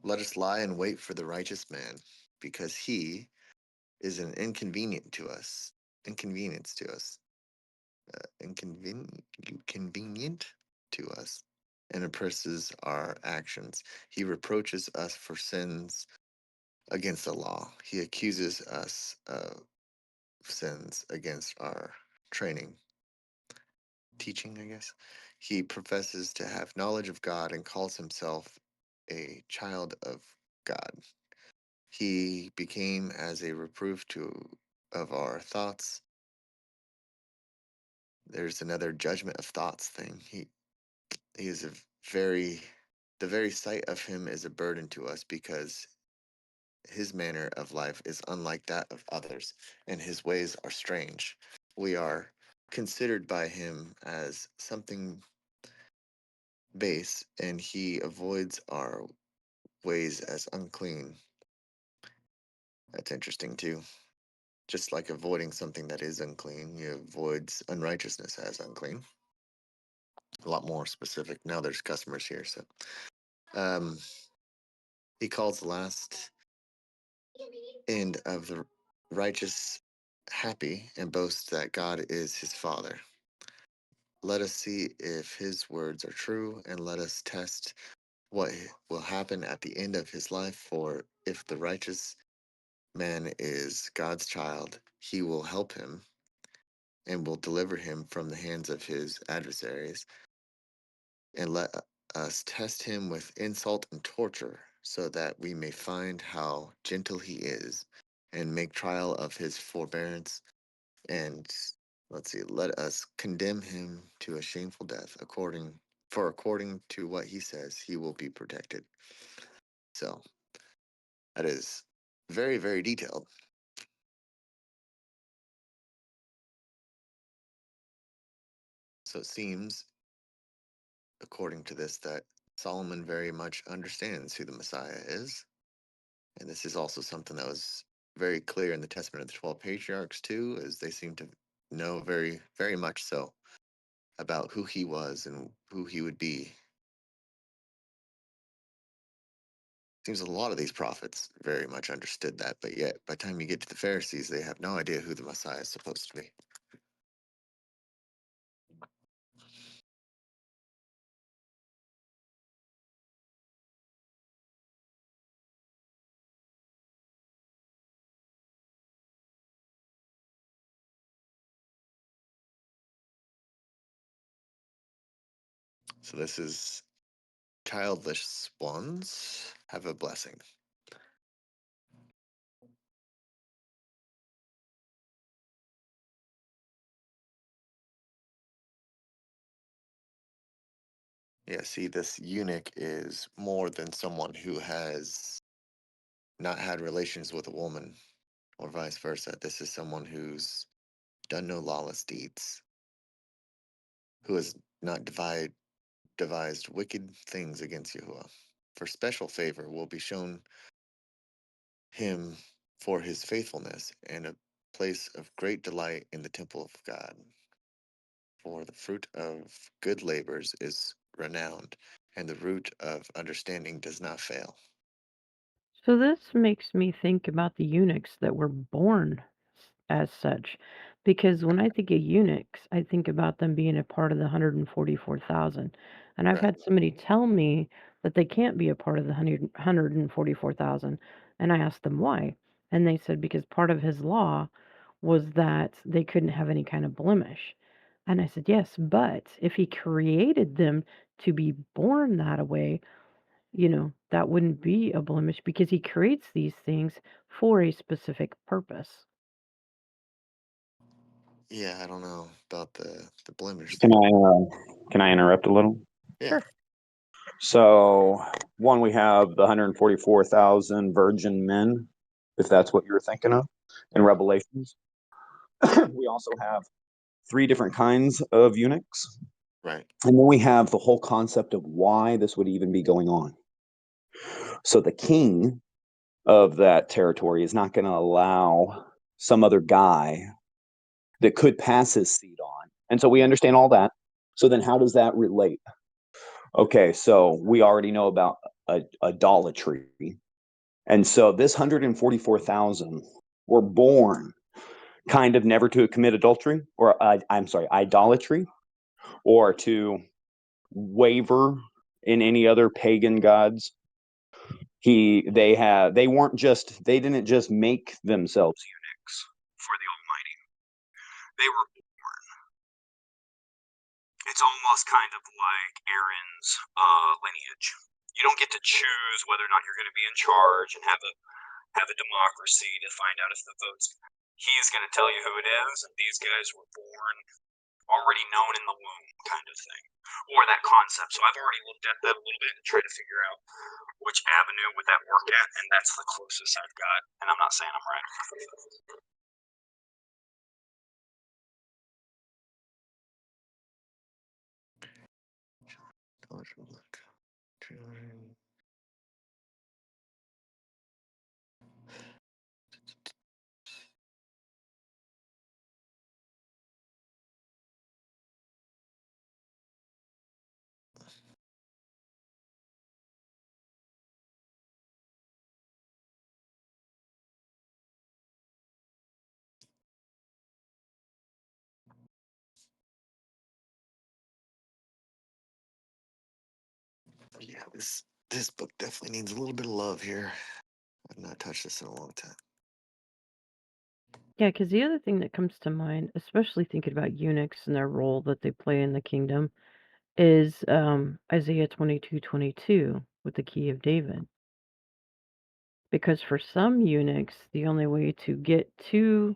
Let us lie and wait for the righteous man, because he is an inconvenience to us, inconvenient to us, and oppresses our actions. He reproaches us for sins against the law. He accuses us of sins against our training, teaching, I guess. He professes to have knowledge of God and calls himself a child of God. He became as a reproof of our thoughts. There's another judgment of thoughts thing. He is a very the very sight of him is a burden to us, because his manner of life is unlike that of others, and his ways are strange. We are considered by him as something base, and he avoids our ways as unclean. That's interesting too. Just like avoiding something that is unclean, he avoids unrighteousness as unclean. A lot more specific. Now there's customers here, so um, he calls the last end of the righteous happy and boasts that God is his Father. Let us see if his words are true, and let us test what will happen at the end of his life. For if the righteous man is God's child, he will help him and will deliver him from the hands of his adversaries. And let us test him with insult and torture, so that we may find how gentle he is, and make trial of his forbearance. And let's see, let us condemn him to a shameful death, according to what he says, he will be protected. So that is very, very detailed. So it seems, according to this, that Solomon very much understands who the Messiah is. And this is also something that was very clear in the Testament of the 12 Patriarchs, too, as they seem to know very, very much so about who he was and who he would be. Seems a lot of these prophets very much understood that, but yet by the time you get to the Pharisees, they have no idea who the Messiah is supposed to be. So this is childless ones have a blessing. Yeah, see, this eunuch is more than someone who has not had relations with a woman, or vice versa. This is someone who's done no lawless deeds, who has not devised wicked things against Yahuwah. For special favor will be shown him for his faithfulness, and a place of great delight in the temple of God. For the fruit of good labors is renowned, and the root of understanding does not fail. So this makes me think about the eunuchs that were born as such. Because when I think of eunuchs, I think about them being a part of the 144,000. And I've Right. had somebody tell me that they can't be a part of the 144,000. And I asked them why. And they said because part of his law was that they couldn't have any kind of blemish. And I said, yes, but if he created them to be born that way, that wouldn't be a blemish because he creates these things for a specific purpose. Yeah, I don't know about the blemish Can thing. I interrupt a little? Yeah. Sure. So, one, we have the 144,000 virgin men, if that's what you're thinking of, in Revelations. We also have 3 different kinds of eunuchs. Right. And then we have the whole concept of why this would even be going on. So, the king of that territory is not going to allow some other guy that could pass his seed on. And so we understand all that. So, then how does that relate? Okay, so we already know about idolatry. And so this 144,000 were born kind of never to commit adultery, or I'm sorry, idolatry, or to waver in any other pagan gods. They didn't just make themselves eunuchs for the Almighty. They were born. It's almost kind of like Aaron's lineage. You don't get to choose whether or not you're going to be in charge and have a democracy to find out if the votes. He's going to tell you who it is, and these guys were born already known in the womb, kind of thing, or that concept. So I've already looked at that a little bit and tried to figure out which avenue would that work at, and that's the closest I've got. And I'm not saying I'm right. Yeah, this book definitely needs a little bit of love here. I've not touched this in a long time. Yeah, because the other thing that comes to mind, especially thinking about eunuchs and their role that they play in the kingdom, is Isaiah 22:22 with the key of David. Because for some eunuchs, the only way to get to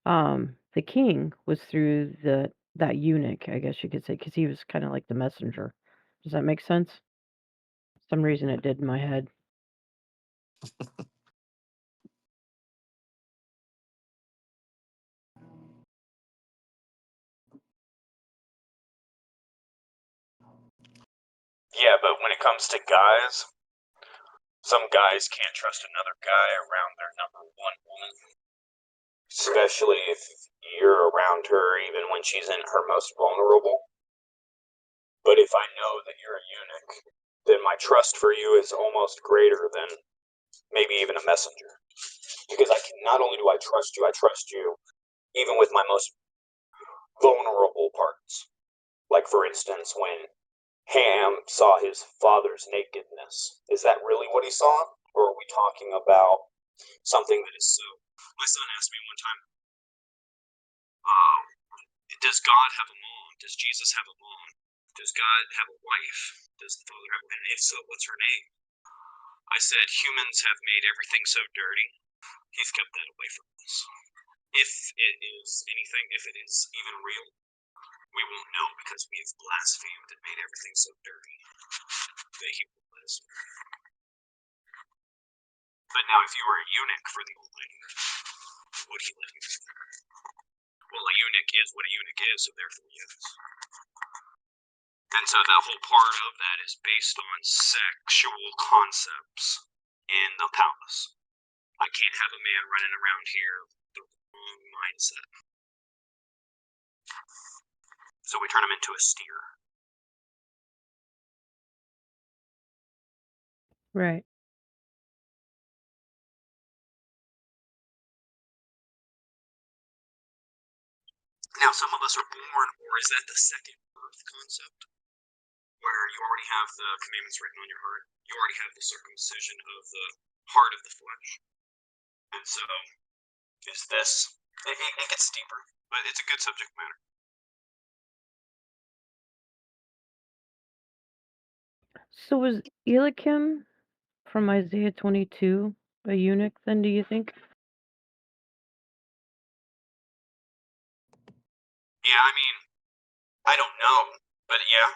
the king was through that eunuch, I guess you could say, because he was kind of like the messenger. Does that make sense? Some reason it did in my head. Yeah, but when it comes to guys, some guys can't trust another guy around their number one woman, especially if you're around her even when she's in her most vulnerable. But if I know that you're a eunuch, then my trust for you is almost greater than maybe even a messenger. Because not only do I trust you even with my most vulnerable parts. Like, for instance, when Ham saw his father's nakedness. Is that really what he saw? Or are we talking about something that is so? My son asked me one time, um, does God have a mom? Does Jesus have a mom? Does God have a wife? Does the Father have, and if so, what's her name? I said, humans have made everything so dirty. He's kept that away from us. If it is anything, if it is even real, we won't know because we have blasphemed and made everything so dirty that he will let us. But now, if you were a eunuch for the Almighty, would he let you? Well, a eunuch is what a eunuch is, so therefore, yes. And so that whole part of that is based on sexual concepts in the palace. I can't have a man running around here with the wrong mindset. So we turn him into a steer. Right. Now, some of us are born, or is that the second birth concept? Where you already have the commandments written on your heart. You already have the circumcision of the heart of the flesh. And so, is this, it gets deeper, but it's a good subject matter. So was Eliakim from Isaiah 22 a eunuch then, do you think? Yeah, I mean, I don't know, but yeah.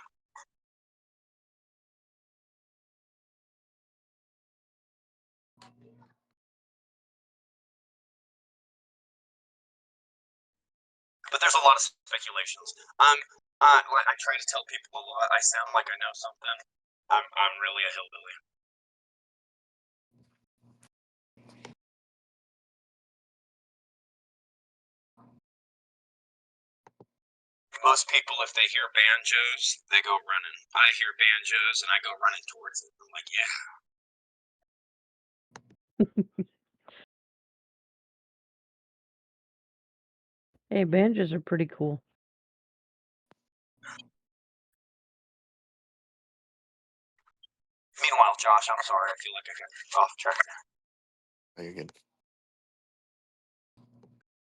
But there's a lot of speculations. Like I try to tell people a lot. I sound like I know something. I'm really a hillbilly. Most people, if they hear banjos, they go running. I hear banjos and I go running towards it. I'm like, yeah. Hey, banjos are pretty cool. Meanwhile, Josh, I'm sorry. I feel like I got off track. Oh, you're good.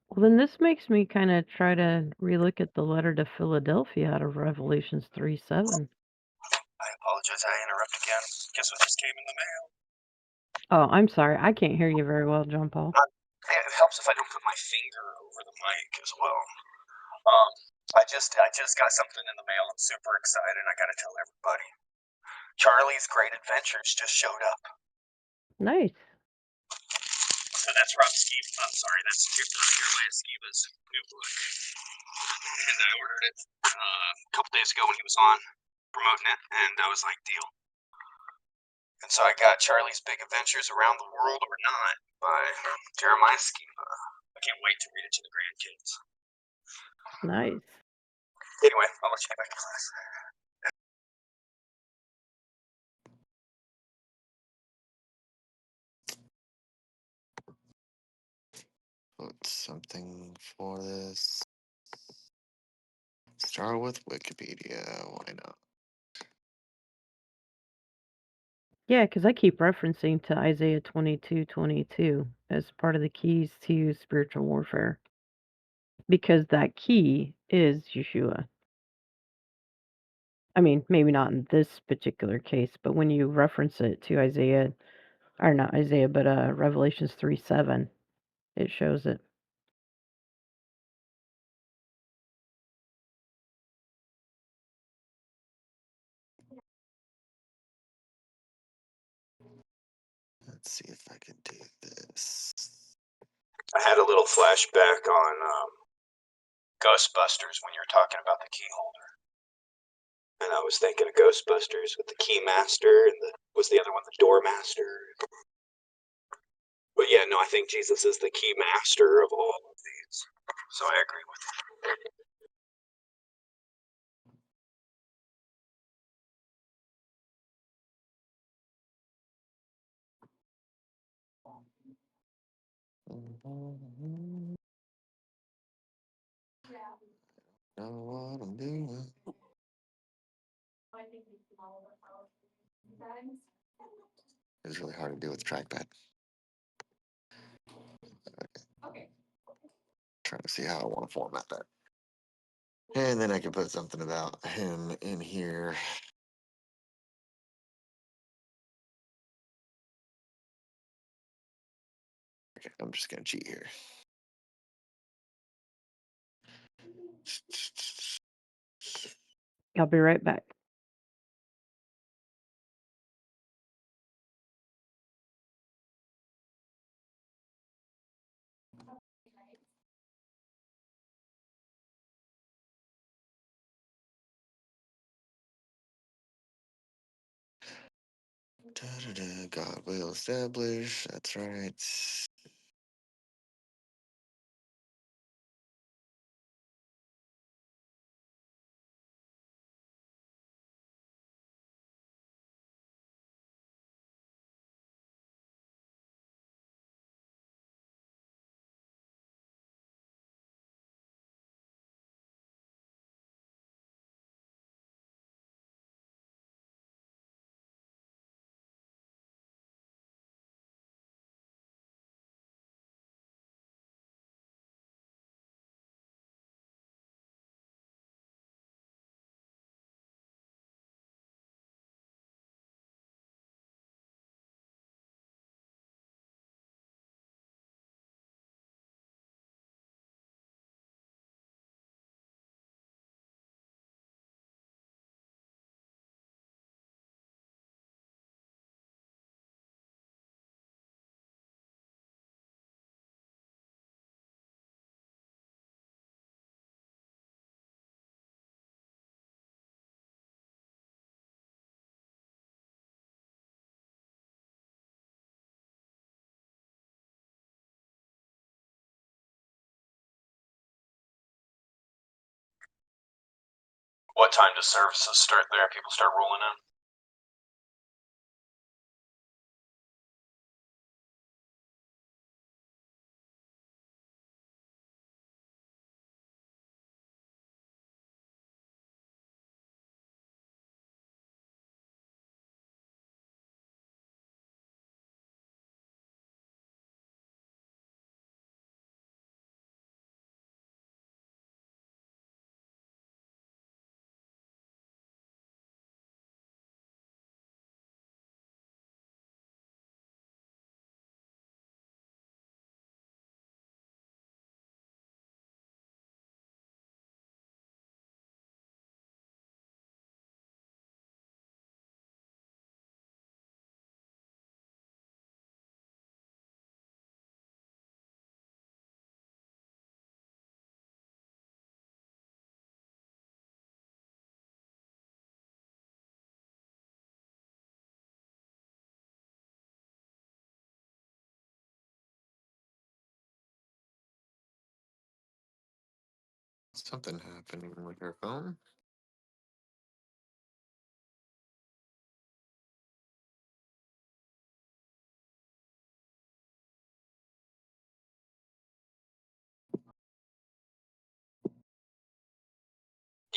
Well, then this makes me kind of try to relook at the letter to Philadelphia out of Revelations 3:7. I apologize. I interrupt again. Guess what just came in the mail? Oh, I'm sorry. I can't hear you very well, John Paul. It helps if I don't put my finger over the mic as well. I just got something in the mail. I'm super excited. I got to tell everybody. Charlie's Great Adventures just showed up. Nice. So that's Rob Skiba. I'm sorry, that's Jeremiah Skiba's new book. And I ordered it a couple days ago when he was on promoting it, and I was like, deal. And so I got Charlie's Big Adventures Around the World or Not by Jeremiah Skiba. I can't wait to read it to the grandkids. Nice. Anyway, I'll let you get back to class. Put something for this. Start with Wikipedia. Why not? Yeah, because I keep referencing to Isaiah 22:22 as part of the keys to spiritual warfare. Because that key is Yeshua. I mean, maybe not in this particular case, but when you reference it to Isaiah, or not Isaiah, but Revelations 3:7, it shows it. Let's see if I can do this. I had a little flashback on Ghostbusters when you were talking about the key holder. And I was thinking of Ghostbusters with the key master and was the other one the door master? But yeah, no, I think Jesus is the key master of all of these. So I agree with you. Know what I'm doing. It's really hard to do with trackpad. Okay. Trying to see how I want to format that. And then I can put something about him in here. Okay, I'm just gonna cheat here. I'll be right back. God will establish. That's right. What time does services start there? People start rolling in. Something happening with her phone.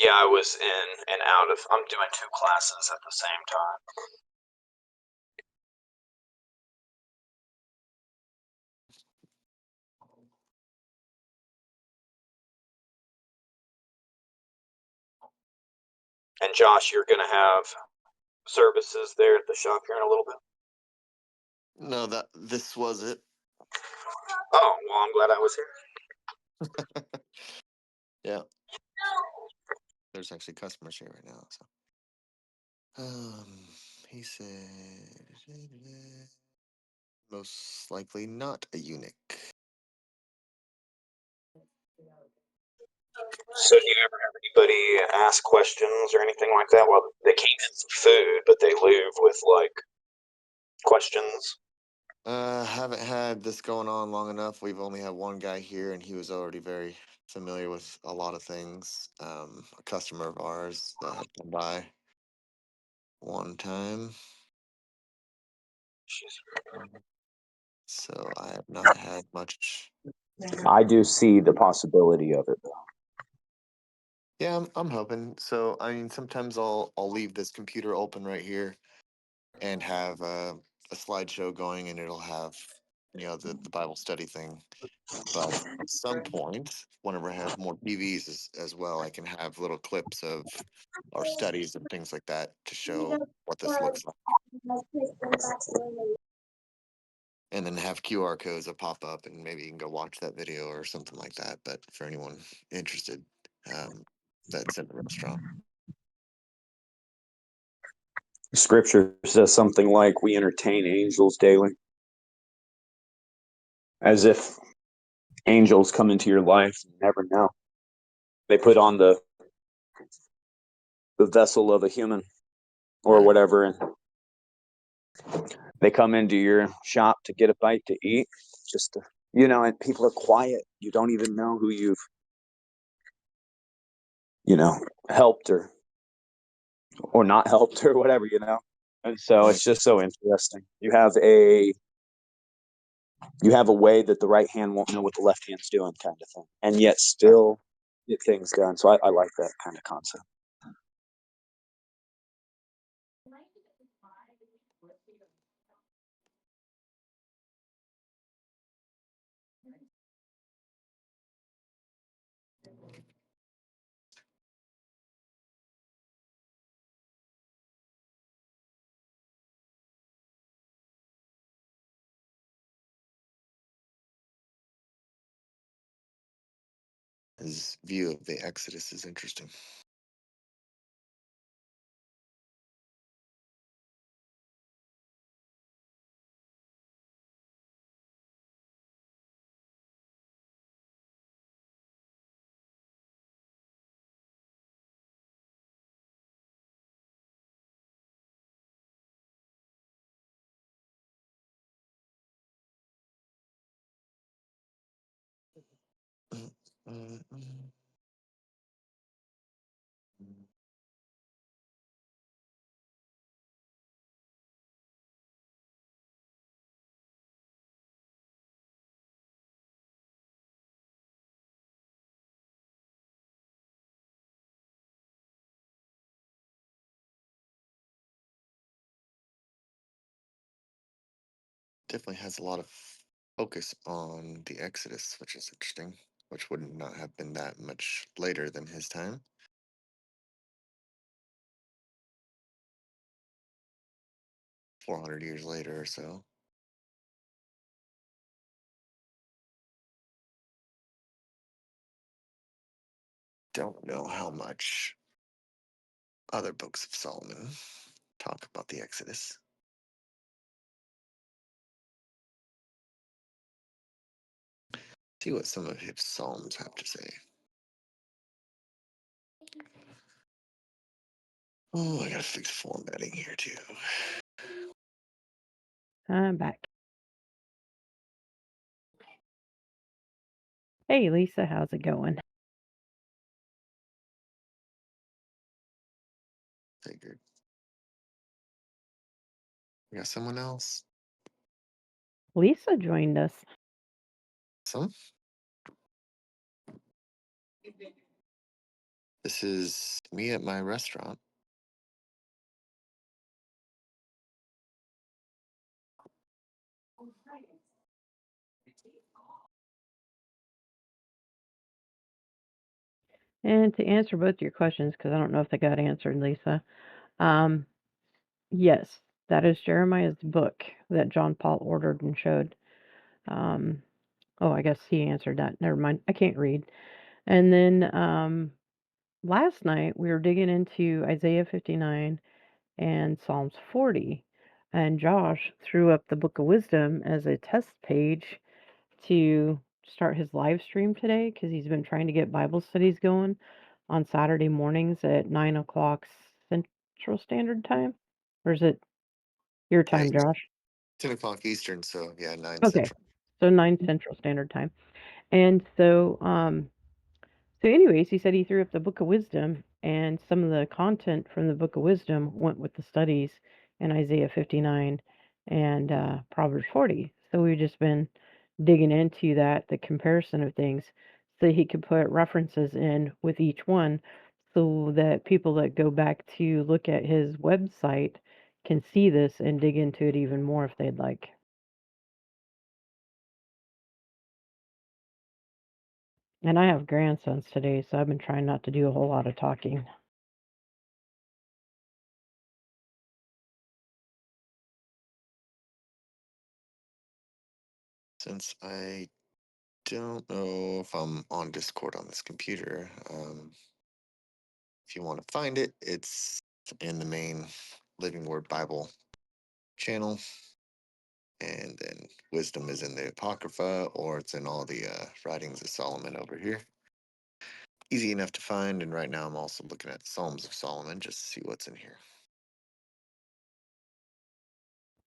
Yeah, I was in and out of. I'm doing 2 classes at the same time. And Josh, you're gonna have services there at the shop here in a little bit. No, this was it. Oh, well, I'm glad I was here. Yeah. There's actually customers here right now. So, he said most likely not a eunuch. So do you ever have anybody ask questions or anything like that? Well, they came in for food, but they leave with like questions. Haven't had this going on long enough. We've only had one guy here, and he was already very familiar with a lot of things. A customer of ours that had come by one time. So I have not had much. I do see the possibility of it. Yeah, I'm hoping. So I mean, sometimes I'll leave this computer open right here and have a slideshow going, and it'll have the Bible study thing. But at some point, whenever I have more TVs as well, I can have little clips of our studies and things like that to show what this looks like, and then have QR codes that pop up, and maybe you can go watch that video or something like that. But for anyone interested, that's in the restaurant. Scripture says something like, "We entertain angels daily," as if angels come into your life. You never know. They put on the vessel of a human or Right. whatever, and they come into your shop to get a bite to eat. Just to, and people are quiet. You don't even know who you've helped or not helped or whatever. And so Right. it's just so interesting. You have a way that the right hand won't know what the left hand's doing, kind of thing, and yet still get things done. So I like that kind of concept. His view of the Exodus is interesting. definitely has a lot of focus on the Exodus, which is interesting, which would not have been that much later than his time. $400 years later or so. Don't know how much other books of Solomon talk about the Exodus. See what some of his Psalms have to say. Oh, I gotta fix formatting here too. I'm back. Hey, Lisa, how's it going? Figured. We got someone else? Lisa joined us. Some? This is me at my restaurant. And to answer both your questions, because I don't know if they got answered, Lisa, um, yes, that is Jeremiah's book that John Paul ordered and showed. Um, oh, I guess he answered that. Never mind. I can't read. And then last night we were digging into Isaiah 59 and Psalms 40. And Josh threw up the Book of Wisdom as a test page to start his live stream today because he's been trying to get Bible studies going on Saturday mornings at 9 o'clock Central Standard Time. Or is it your Yeah, time, Josh? 10 o'clock Eastern, so yeah, 9 Okay. Central. So 9 Central Standard Time. And so anyways, he said he threw up the Book of Wisdom, and some of the content from the Book of Wisdom went with the studies in Isaiah 59 and Proverbs 40. So we've just been digging into that, the comparison of things, so he could put references in with each one so that people that go back to look at his website can see this and dig into it even more if they'd like. And I have grandsons today, so I've been trying not to do a whole lot of talking. Since I don't know if I'm on Discord on this computer, if you want to find it, it's in the main Living Word Bible channel. And then wisdom is in the Apocrypha, or it's in all the writings of Solomon over here. Easy enough to find, and right now I'm also looking at Psalms of Solomon just to see what's in here.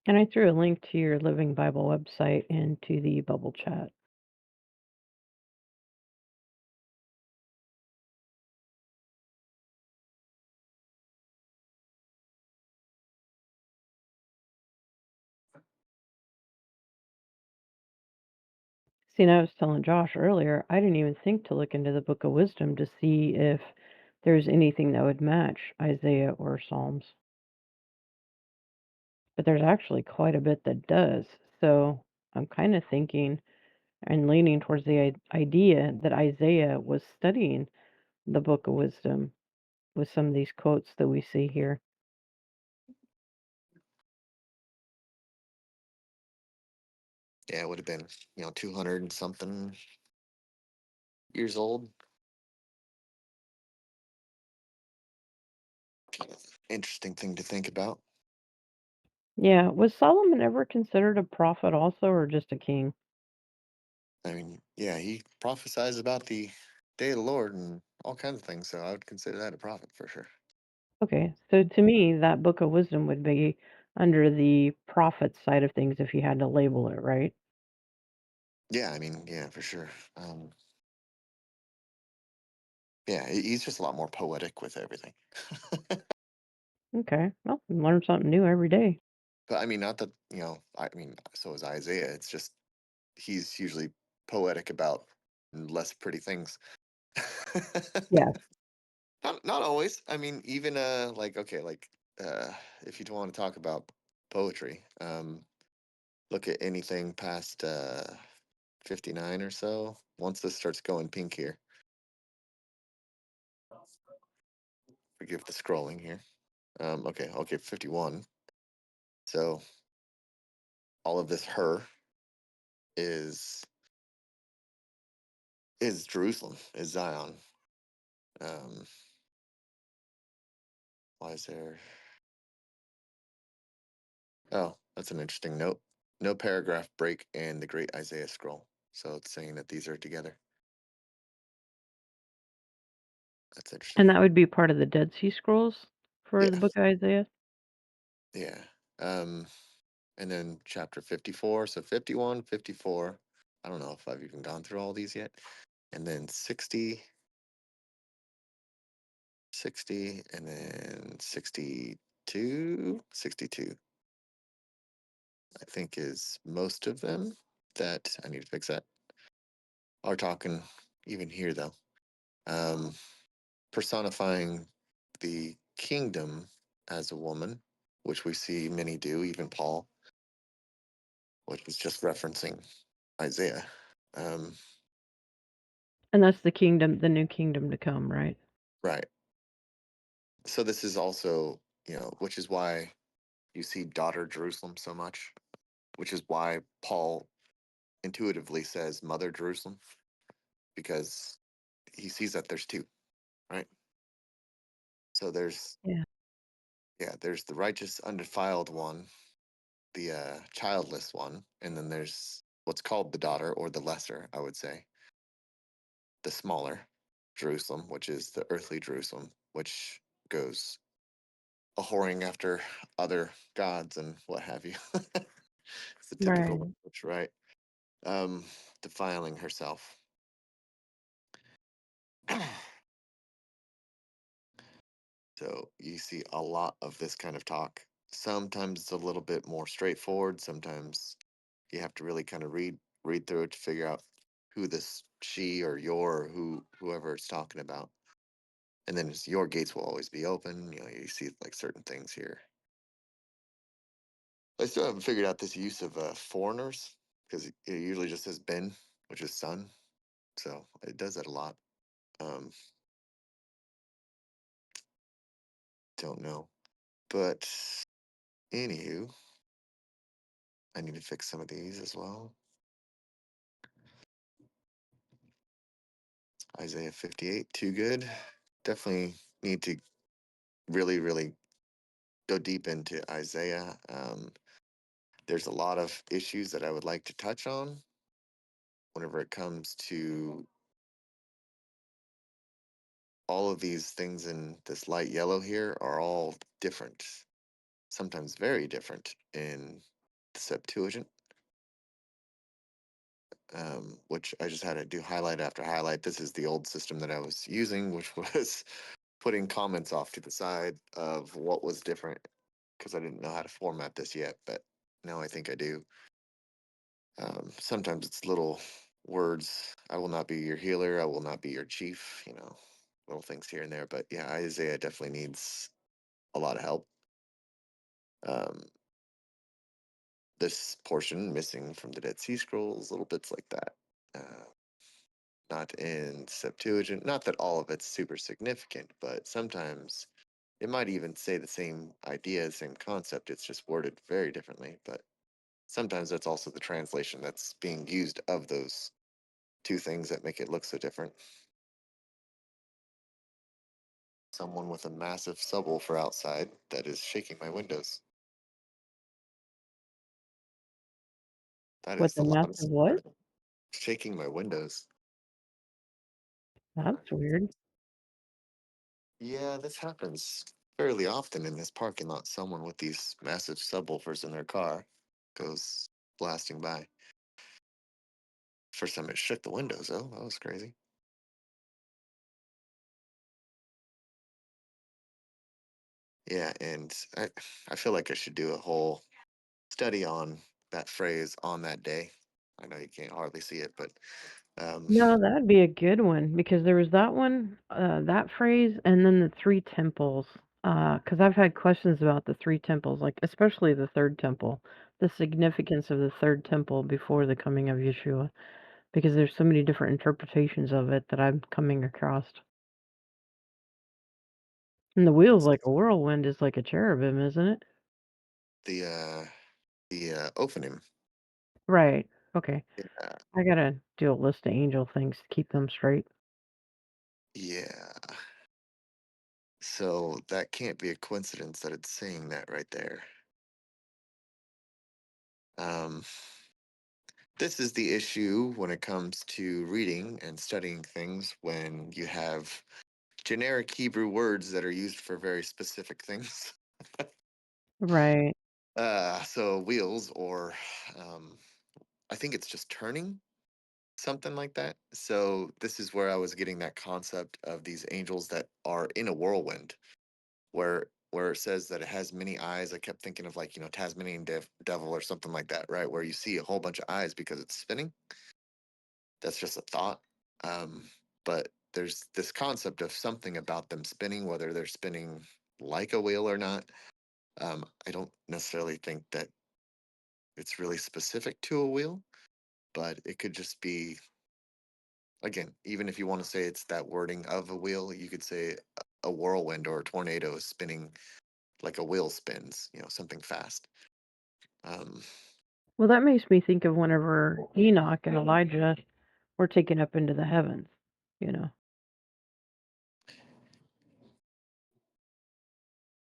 And I threw a link to your Living Bible website into the bubble chat. See, and I was telling Josh earlier, I didn't even think to look into the Book of Wisdom to see if there's anything that would match Isaiah or Psalms. But there's actually quite a bit that does. So I'm kind of thinking and leaning towards the idea that Isaiah was studying the Book of Wisdom with some of these quotes that we see here. Yeah, it would have been, 200 and something years old. Kind of interesting thing to think about. Yeah, was Solomon ever considered a prophet also, or just a king? I mean, yeah, he prophesies about the day of the Lord and all kinds of things, so I would consider that a prophet for sure. Okay, so to me, that Book of Wisdom would be under the prophet side of things if you had to label it, right? Yeah, I mean, yeah, for sure. Yeah, he's just a lot more poetic with everything. Okay, well, learn something new every day. But I mean, not that, I mean, so is Isaiah. It's just he's usually poetic about less pretty things. Yeah. Not always. I mean, even like okay, like if you want to talk about poetry, look at anything past 59 or so. Once this starts going pink here, forgive the scrolling here. Okay, 51. So all of this her is Jerusalem, is Zion. Um, why is there? Oh, that's an interesting note. No paragraph break in the Great Isaiah Scroll. So it's saying that these are together. That's interesting. And that would be part of the Dead Sea Scrolls for the Yeah, book of Isaiah? yeah. And then chapter 54. So 51, 54. I don't know if I've even gone through all these yet. And then 60, 60, and then 62. 62, I think, is most of them that I need to fix that. Are talking even here, though. Personifying the kingdom as a woman, which we see many do, even Paul, which was just referencing Isaiah. Um, And that's the kingdom, the new kingdom to come, right? right. So this is also, which is why you see daughter Jerusalem so much, which is why Paul intuitively says mother Jerusalem, because he sees that there's two, right? So Yeah. there's the righteous, undefiled one, the childless one, and then there's what's called the daughter, or the lesser, I would say, the smaller Jerusalem, which is the earthly Jerusalem, which goes a whoring after other gods and what have you. It's the typical Right. language, right? Um, defiling herself. So you see a lot of this kind of talk. Sometimes it's a little bit more straightforward. Sometimes you have to really kind of read through it to figure out who this she or your or whoever it's talking about. And then it's your gates will always be open. You see like certain things here. I still haven't figured out this use of foreigners, because it usually just says Ben, which is son. So it does that a lot. Um, don't know. But anywho, I need to fix some of these as well. Isaiah 58, too good. Definitely need to really, really go deep into Isaiah. There's a lot of issues that I would like to touch on whenever it comes to all of these things in this light yellow here are all different, sometimes very different in the Septuagint, which I just had to do highlight after highlight. This is the old system that I was using, which was putting comments off to the side of what was different, because I didn't know how to format this yet, but now I think I do. Sometimes it's little words. I will not be your healer. I will not be your chief. Little things here and there. But yeah, Isaiah definitely needs a lot of help. Um, this portion missing from the Dead Sea Scrolls, little bits like that. Not in Septuagint. Not that all of it's super significant, but sometimes it might even say the same idea, the same concept. It's just worded very differently. But sometimes that's also the translation that's being used of those two things that make it look so different. Someone with a massive subwoofer outside that is shaking my windows. That With is the the loudest massive I've what? heard it. Shaking my windows. That's weird. Yeah, this happens fairly often in this parking lot. Someone with these massive subwoofers in their car goes blasting by. First time it shook the windows, though. That was crazy. Yeah, and I feel like I should do a whole study on that phrase on that day. I know you can't hardly see it, but No, that'd be a good one because there was that one, that phrase, and then the 3 temples. Because I've had questions about the 3 temples, like, especially the 3rd temple, the significance of the 3rd temple before the coming of Yeshua, because there's so many different interpretations of it that I'm coming across. And the wheel's like a whirlwind is like a cherubim, isn't it? The Ophanim. Right. Okay. Yeah. I gotta do a list of angel things to keep them straight. Yeah. So that can't be a coincidence that it's saying that right there. Um, this is the issue when it comes to reading and studying things when you have generic Hebrew words that are used for very specific things. Right. So wheels, or I think it's just turning, something like that. So this is where I was getting that concept of these angels that are in a whirlwind, where it says that it has many eyes. I kept thinking of, like, Tasmanian devil or something like that, right? Where you see a whole bunch of eyes because it's spinning. That's just a thought. Um, but there's this concept of something about them spinning, whether they're spinning like a wheel or not. I don't necessarily think that it's really specific to a wheel, but it could just be, again, even if you want to say it's that wording of a wheel, you could say a whirlwind or a tornado is spinning like a wheel spins, something fast. Um, Well, that makes me think of whenever Enoch and Elijah were taken up into the heavens, you know.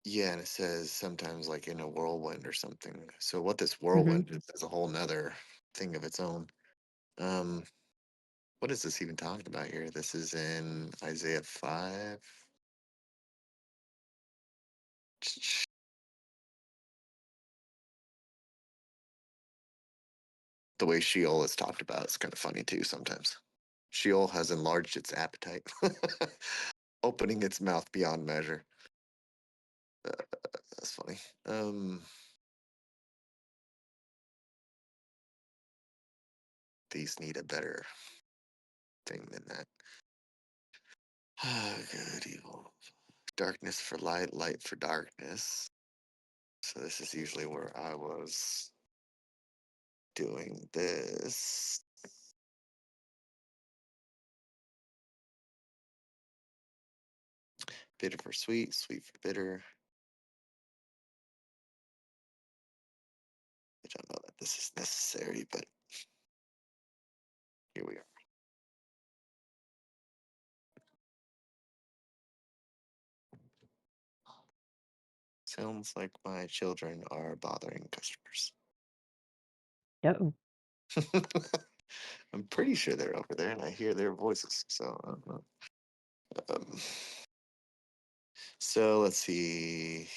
yeah, and it says sometimes like in a whirlwind or something. So what this Hmm. whirlwind is a whole nother thing of its own. Um, what is this even talking about here? This is in Isaiah 5. The way Sheol is talked about is kind of funny too sometimes. Sheol has enlarged its appetite, opening its mouth beyond measure. That's funny. These need a better thing than that. Good, evil. Darkness for light, light for darkness. So this is usually where I was doing this. Bitter for sweet, sweet for bitter. I don't know that this is necessary, but here we are. Sounds like my children are bothering customers. Uh-oh. I'm pretty sure they're over there and I hear their voices, so I don't know. Um, so let's see.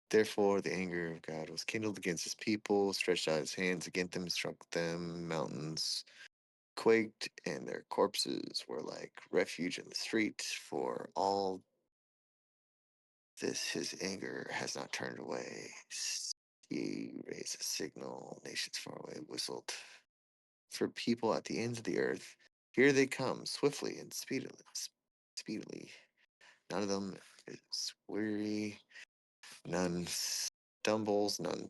Therefore, the anger of God was kindled against his people, stretched out his hands against them, struck them. Mountains quaked, and their corpses were like refuge in the street. For all this, his anger has not turned away. He raised a signal, nations far away whistled. For people at the ends of the earth, here they come, swiftly and speedily. Speedily. None of them is weary, none stumbles, none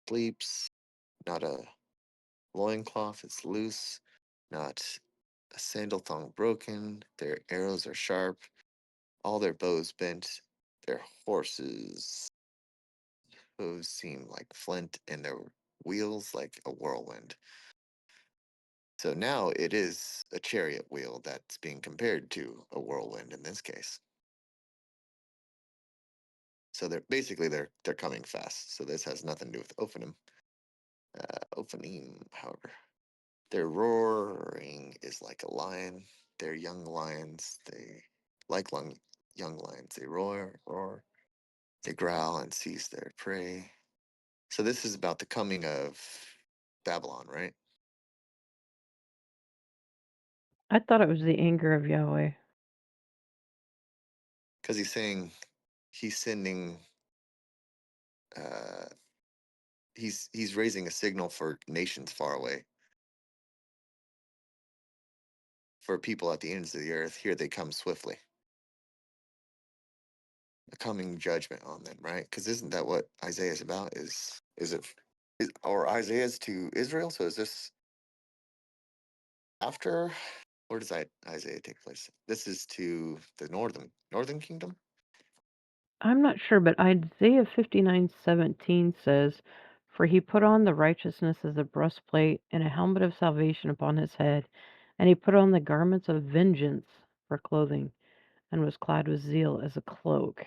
sleeps, not a loincloth is loose, not a sandal thong broken. Their arrows are sharp, all their bows bent, their horses' hooves seem like flint, and their wheels like a whirlwind. So now it is a chariot wheel that's being compared to a whirlwind in this case. So they're coming fast. So this has nothing to do with Ophanim. Ophanim, however, their roaring is like a lion. They're young lions. They like young lions. They roar. They growl and seize their prey. So this is about the coming of Babylon, right? I thought it was the anger of Yahweh. Because he's sending uh he's raising a signal for nations far away. For people at the ends of the earth, here they come swiftly. a coming judgment on them, right? Because isn't that what Isaiah is about? Or Isaiah's to Israel? So is this after? Where does Isaiah take place? This is to the northern kingdom. I'm not sure, but Isaiah 59:17 says, "For he put on the righteousness as a breastplate and a helmet of salvation upon his head, and he put on the garments of vengeance for clothing, and was clad with zeal as a cloak.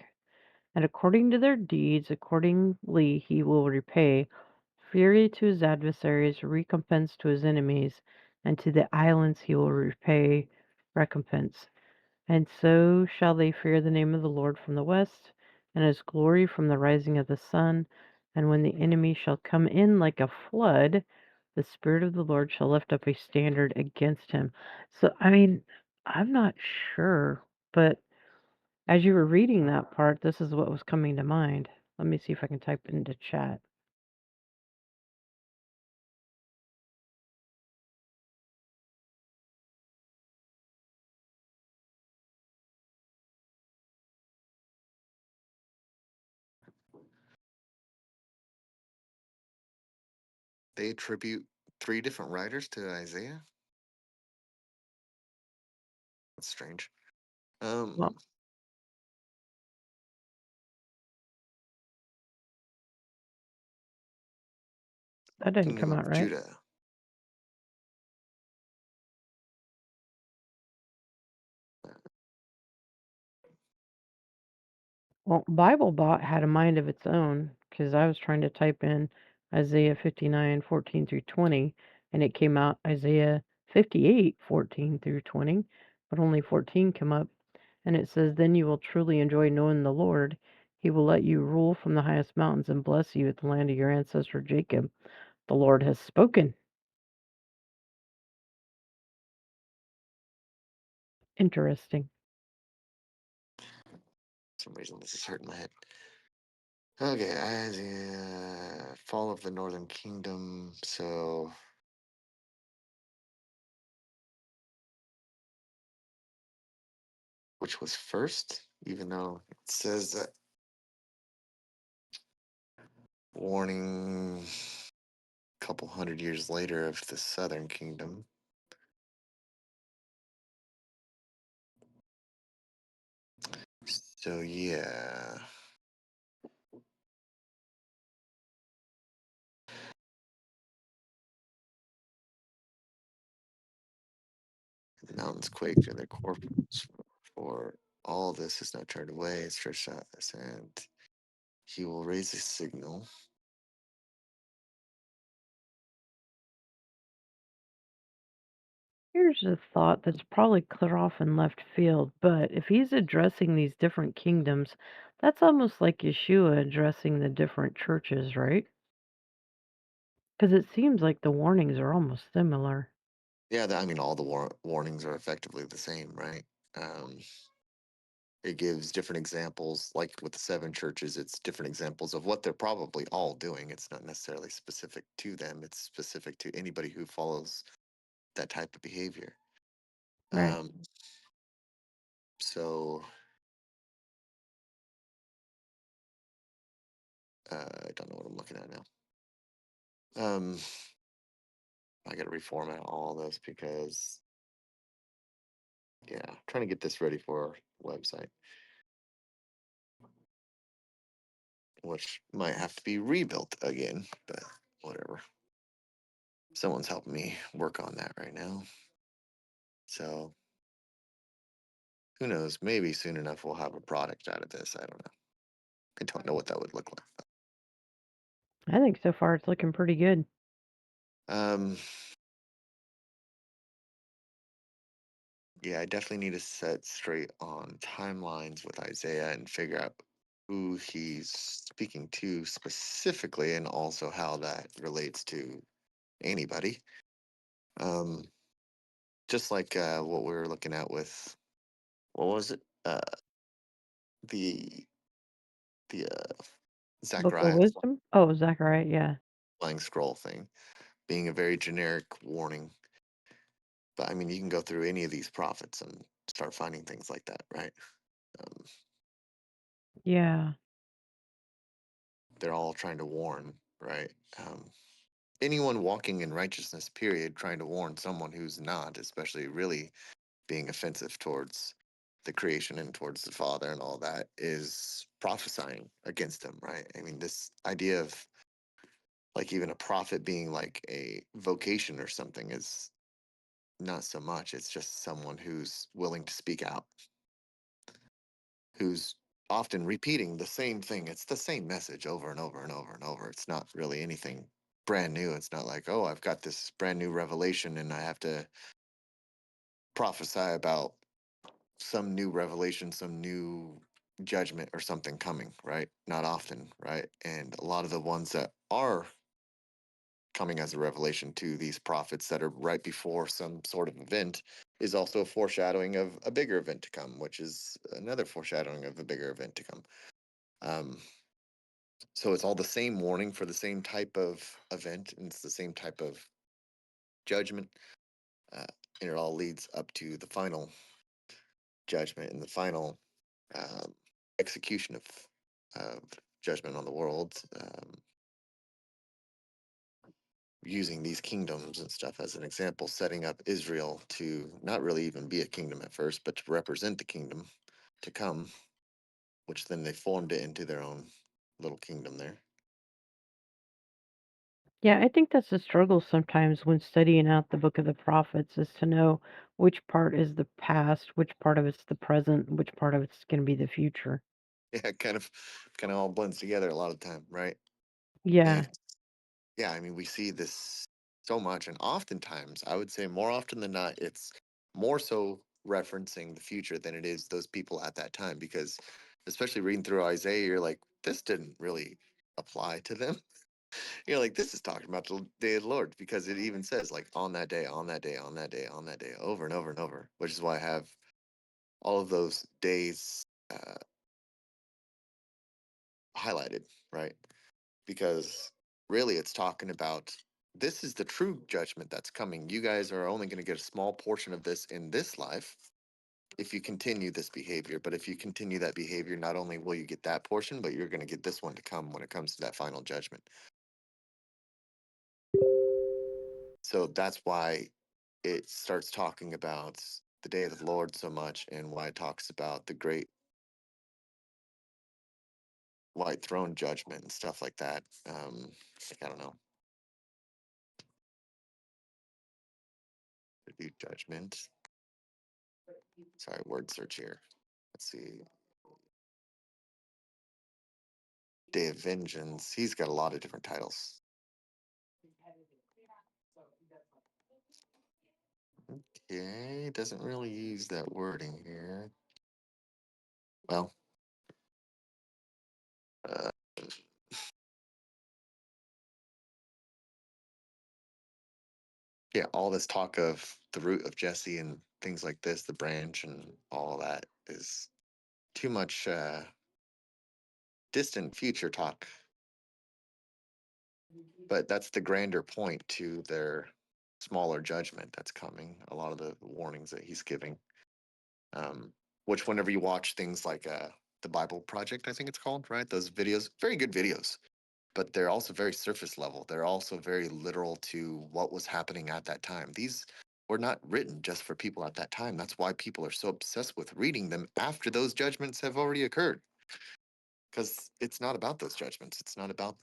And according to their deeds, accordingly he will repay fury to his adversaries, recompense to his enemies, and to the islands he will repay recompense. And so shall they fear the name of the Lord from the west, and his glory from the rising of the sun. And when the enemy shall come in like a flood, the Spirit of the Lord shall lift up a standard against him." So, I mean, I'm not sure, but as you were reading that part, this is what was coming to mind. Let me see if I can type it into chat. They attribute 3 different writers to Isaiah. That's strange. Well, that didn't come Kingdom out of right. Judah. Well, BibleBot had a mind of its own because I was trying to type in Isaiah 59:14 through 20, and it came out Isaiah 58:14 through 20, but only 14 come up. And it says, "Then you will truly enjoy knowing the Lord. He will let you rule from the highest mountains and bless you at the land of your ancestor Jacob. The Lord has spoken." Interesting. For some reason, this is hurting my head. Okay, Isaiah, fall of the northern kingdom. So, which was first? Even though it says that warning a couple hundred years later of the southern kingdom. So yeah. The mountains quaked and their corpses, for all this is not turned away, stretched out his hand. He will raise a signal. Here's a thought that's probably clear off in left field, but if he's addressing these different kingdoms, that's almost like Yeshua addressing the different churches, right? Because it seems like the warnings are almost similar. Yeah, I mean, all the warnings are effectively the same, right? Um, it gives different examples, like with the 7 churches, it's different examples of what they're probably all doing. It's not necessarily specific to them, it's specific to anybody who follows that type of behavior. Right. Um, so I don't know what I'm looking at now. I got to reformat all this because, yeah, trying to get this ready for our website, which might have to be rebuilt again, but whatever. Someone's helping me work on that right now. So who knows? Maybe soon enough we'll have a product out of this. I don't know. I don't know what that would look like. I think so far it's looking pretty good. Yeah, I definitely need to set straight on timelines with Isaiah and figure out who he's speaking to specifically and also how that relates to anybody. Um, just like what we were looking at with what was it? The Book of Zechariah Wisdom? Oh, Zechariah, yeah. flying scroll thing being a very generic warning. But I mean, you can go through any of these prophets and start finding things like that, right? Um, Yeah. They're all trying to warn, right? Anyone walking in righteousness, period, trying to warn someone who's not, especially really being offensive towards the creation and towards the Father and all that, is prophesying against them, right? I mean, this idea of like even a prophet being like a vocation or something is not so much. It's just someone who's willing to speak out, who's often repeating the same thing. It's the same message over and over and over and over. It's not really anything brand new. It's not like, oh, I've got this brand new revelation and I have to prophesy about some new revelation, some new judgment or something coming, right? Not often, right? And a lot of the ones that are coming as a revelation to these prophets that are right before some sort of event is also a foreshadowing of a bigger event to come, which is another foreshadowing of a bigger event to come. Um, so it's all the same warning for the same type of event, and it's the same type of judgment, uh, and it all leads up to the final judgment and the final um, execution of judgment on the world, using these kingdoms and stuff as an example, setting up Israel to not really even be a kingdom at first, but to represent the kingdom to come, which then they formed it into their own little kingdom there. Yeah, I think that's a struggle sometimes when studying out the book of the prophets is to know which part is the past, which part of it's the present, which part of it's going to be the future. Yeah, kind of all blends together a lot of the time, right? Yeah. And yeah, I mean, we see this so much, and oftentimes, I would say more often than not, it's more so referencing the future than it is those people at that time, because especially reading through Isaiah, you're like, this didn't really apply to them. You're like, this is talking about the day of the Lord, because it even says like on that day, on that day, on that day, on that day, over and over and over, which is why I have all of those days highlighted, right? Because really it's talking about this is the true judgment that's coming. You guys are only going to get a small portion of this in this life if you continue this behavior. But if you continue that behavior, not only will you get that portion, but you're going to get this one to come when it comes to that final judgment. So that's why it starts talking about the day of the Lord so much, and why it talks about the great white throne judgment and stuff like that. Like, I don't know, review judgment. Sorry, word search here. Let's see. Day of Vengeance. He's got a lot of different titles. Okay, doesn't really use that wording here. Well, uh, yeah, all this talk of the root of Jesse and things like this, the branch and all that is too much distant future talk. But that's the grander point to their smaller judgment that's coming. A lot of the warnings that he's giving, um, which whenever you watch things like the Bible Project, I think it's called, right? Those videos, very good videos, but they're also very surface level. They're also very literal to what was happening at that time. These were not written just for people at that time. That's why people are so obsessed with reading them after those judgments have already occurred. Because it's not about those judgments. It's not about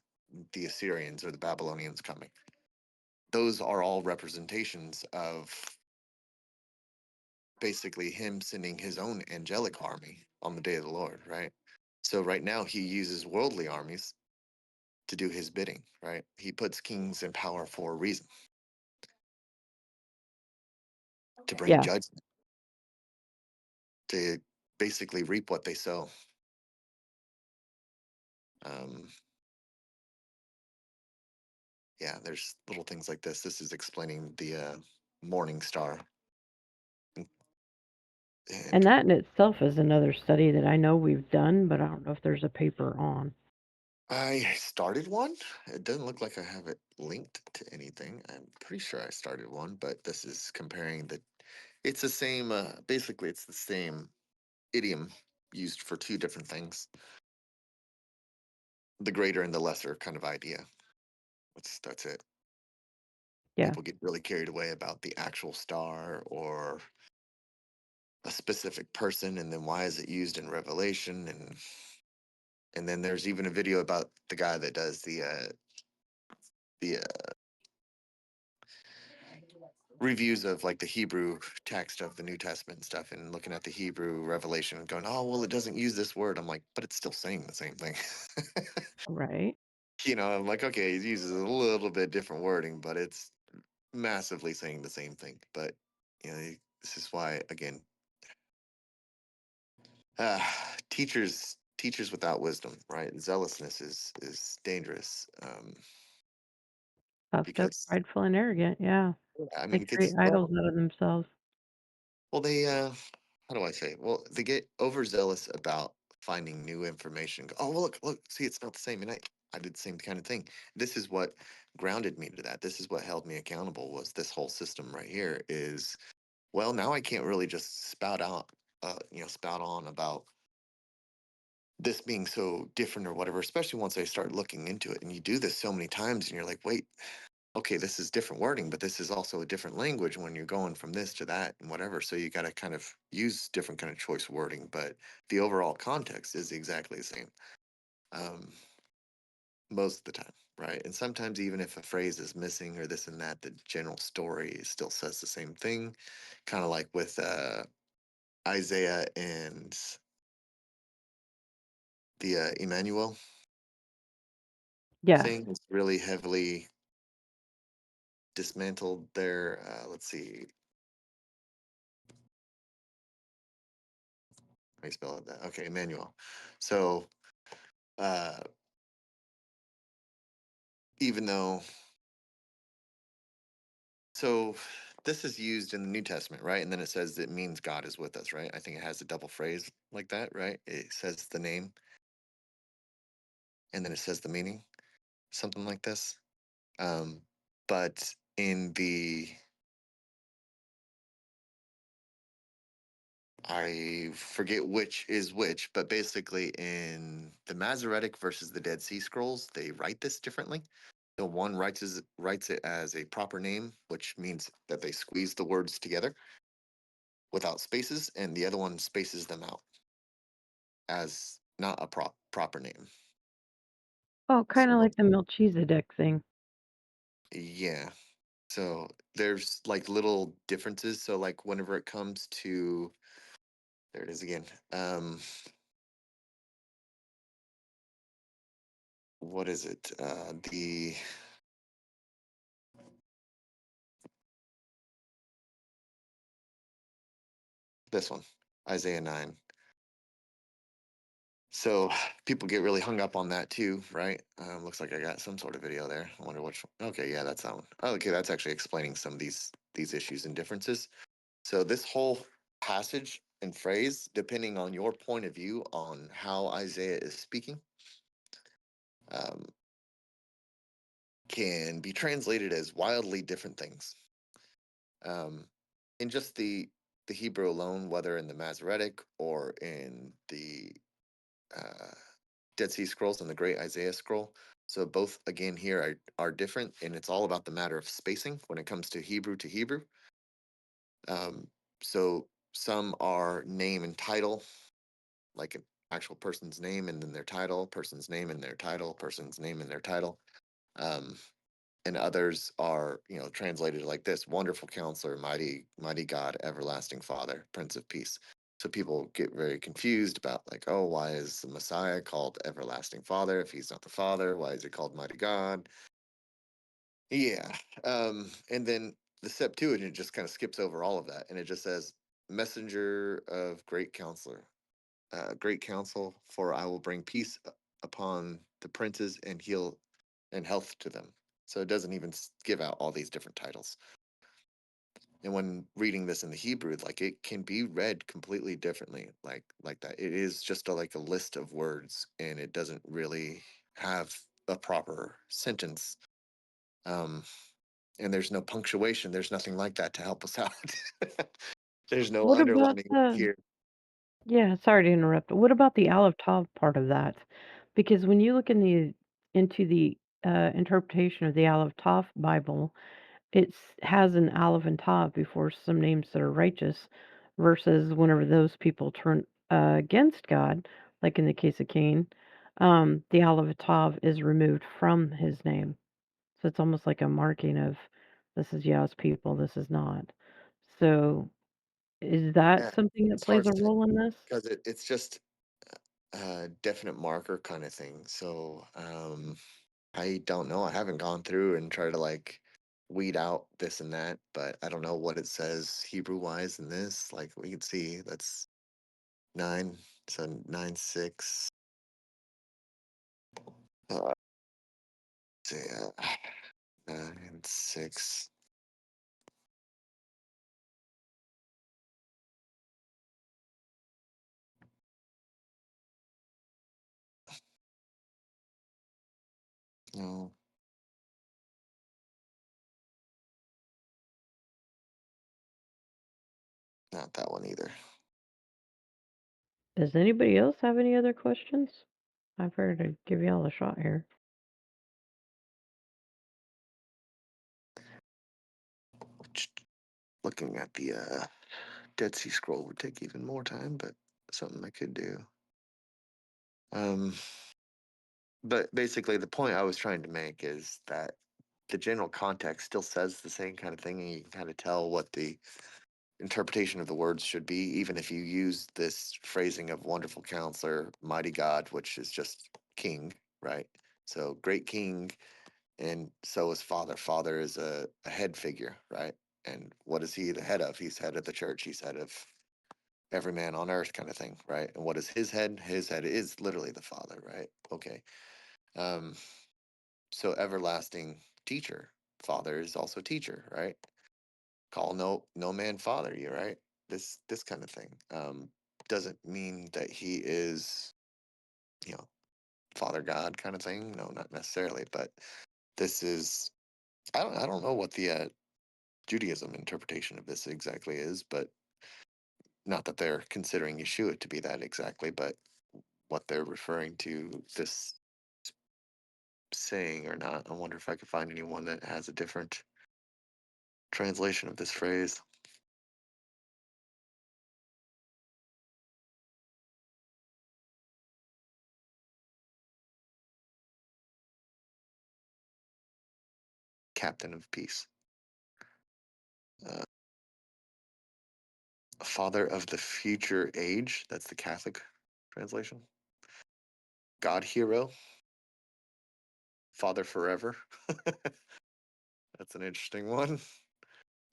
the Assyrians or the Babylonians coming. Those are all representations of basically him sending his own angelic army on the day of the Lord, right? So right now he uses worldly armies to do his bidding, right? He puts kings in power for a reason, to bring Yeah. judgment, to basically reap what they sow. Um, yeah, there's little things like this. This is explaining the morning star. And And that in itself is another study that I know we've done, but I don't know if there's a paper on. I started one. It doesn't look like I have it linked to anything. I'm pretty sure I started one, but this is comparing the. It's the same. Basically, it's the same idiom used for two different things. the greater and the lesser kind of idea. That's it. Yeah. People get really carried away about the actual star or a specific person, and then why is it used in Revelation, and then there's even a video about the guy that does the reviews of like the Hebrew text of the New Testament and stuff, and looking at the Hebrew Revelation and going, oh well, it doesn't use this word. I'm like, but it's still saying the same thing. Right. I'm like, okay, it uses a little bit different wording, but it's massively saying the same thing. But this is why, again, teachers without wisdom, right? Zealousness is dangerous, Puffed up, because prideful, and arrogant. Yeah. I They mean, create kids. idols out of themselves. Well, they how do I say? Well, they get overzealous about finding new information. Oh, well, look, see, it's not the same. And I did the same kind of thing. This is what grounded me to that. This is what held me accountable. Was this whole system right here? Is, well, now I can't really just spout on about this being so different or whatever. Especially once I start looking into it, and you do this so many times, and you're like, wait, okay, this is different wording, but this is also a different language when you're going from this to that and whatever. So you got to kind of use different kind of choice wording, but the overall context is exactly the same, um, most of the time, right? And sometimes even if a phrase is missing or this and that, the general story still says the same thing. Kind of like with Isaiah and the Emmanuel Yeah. thing. It's really heavily dismantled there. Let's see. How you spell it? That okay, Emmanuel. So uh, even though, so this is used in the New Testament, right? And then it says it means God is with us, right? I think it has a double phrase like that, right? It says the name and then it says the meaning, something like this. Um, but in I forget which is which, but basically in the Masoretic versus the Dead Sea Scrolls, they write this differently. The one writes it as a proper name, which means that they squeeze the words together without spaces, and the other one spaces them out as not a proper name. Oh, So kind of like the Melchizedek thing. yeah, so there's like little differences. So like whenever it comes to, there it is again. What is it? This one, Isaiah 9. So people get really hung up on that too, right? Looks like I got some sort of video there. I wonder which one. Okay, yeah, that's that one. Oh, okay, that's actually explaining some of these issues and differences. So this whole passage and phrase, depending on your point of view on how Isaiah is speaking, um, can be translated as wildly different things. In just the Hebrew alone, whether in the Masoretic or in the uh, Dead Sea Scrolls and the Great Isaiah Scroll. So both again here are different, and it's all about the matter of spacing when it comes to Hebrew to Hebrew. So some are name and title, like an actual person's name and then their title, person's name and their title, person's name and their title. Um, and others are, translated like this: Wonderful Counselor, Mighty God, Everlasting Father, Prince of Peace. So people get very confused about like, oh, why is the Messiah called Everlasting Father if he's not the Father? Why is he called Mighty God? Yeah. And then the Septuagint just kind of skips over all of that, and it just says, Messenger of Great Counselor, Great Counsel, for I will bring peace upon the princes and heal and health to them. So it doesn't even give out all these different titles. And when reading this in the Hebrew, like it can be read completely differently, like that. It is just like a list of words, and it doesn't really have a proper sentence. Um, and there's no punctuation. There's nothing like that to help us out. There's no What about underlining the here. Yeah, sorry to interrupt. What about the Aleph Tav part of that? Because when you look into the interpretation of the Aleph Tav Bible, it has an Aleph and Tav before some names that are righteous, versus whenever those people turn against God, like in the case of Cain, the Aleph and Tav is removed from his name. So it's almost like a marking of this is Yah's people, this is not. So is that Yeah, something that it's hard plays to a say role in this? because it's just a definite marker kind of thing. So I don't know. I haven't gone through and tried to like weed out this and that, but I don't know what it says Hebrew wise in this. Like we can see that's 9, so 9 6. Uh, say 9 6. No, not that one either. Does anybody else have any other questions? I figured I'd give y'all a shot here. Looking at the Dead Sea Scroll would take even more time, but something I could do. But basically, the point I was trying to make is that the general context still says the same kind of thing, and you can kind of tell what the interpretation of the words should be, even if you use this phrasing of wonderful counselor, mighty God, which is just king, right? So great king, and so is father. Father is a head figure, right? And what is he the head of? He's head of the church. He's head of every man on earth, kind of thing, right? And what is his head? His head is literally the father, right? Okay. Um, so everlasting teacher, father is also teacher, right? Call no man father you, right? This kind of thing. Doesn't mean that he is, you know, father God kind of thing. No, not necessarily, but this is I don't know what the Judaism interpretation of this exactly is, but not that they're considering Yeshua to be that exactly, but what they're referring to this saying or not. I wonder if I could find anyone that has a different translation of this phrase. Captain of peace. Uh, Father of the future age. That's the Catholic translation. God hero. Father forever. That's an interesting one.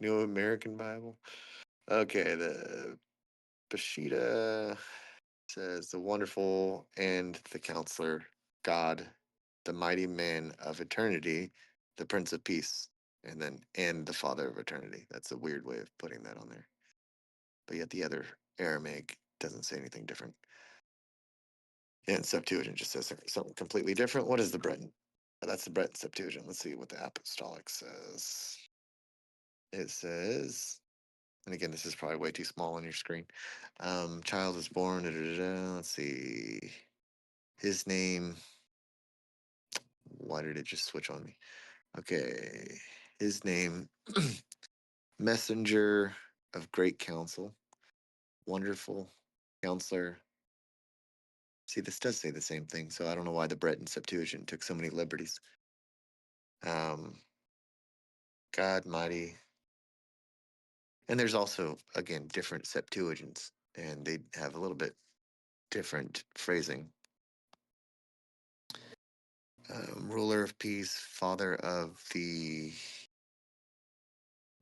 New American Bible. Okay, the Bashida says the wonderful and the counselor, God, the mighty man of eternity, the Prince of Peace, and the Father of eternity. That's a weird way of putting that on there. But yet the other Aramaic doesn't say anything different. And Septuagint just says something completely different. What is the Breton? That's the Breton Septuagint. Let's see what the Apostolic says. It says, and again, this is probably way too small on your screen. Child is born. Da, da, da, da. Let's see. His name. Why did it just switch on me? Okay. His name. Messenger of Great Counsel. Wonderful Counselor. See, this does say the same thing, so I don't know why the Breton Septuagint took so many liberties. Um, God mighty. And there's also, again, different Septuagints, and they have a little bit different phrasing. Ruler of peace, father of the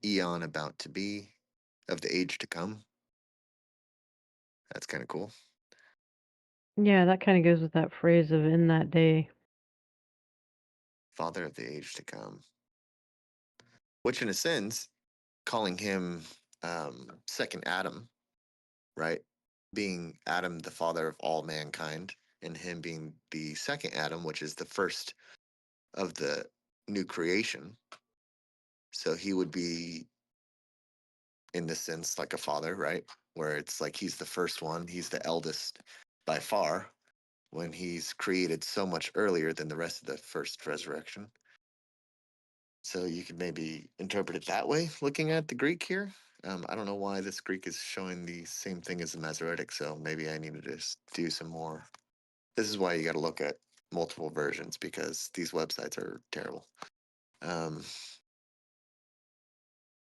eon about to be, of the age to come. That's kind of cool. Yeah, that kind of goes with that phrase of in that day. Father of the age to come. Which, in a sense, calling him second Adam, right? Being Adam, the father of all mankind, and him being the second Adam, which is the first of the new creation. So he would be, in this sense, like a father, right? Where it's like he's the first one, he's the eldest by far. when he's created so much earlier than the rest of the first resurrection. So you could maybe interpret it that way, looking at the Greek here. I don't know why this Greek is showing the same thing as the Masoretic, so maybe I need to just do some more. This is why you got to look at multiple versions, because these websites are terrible.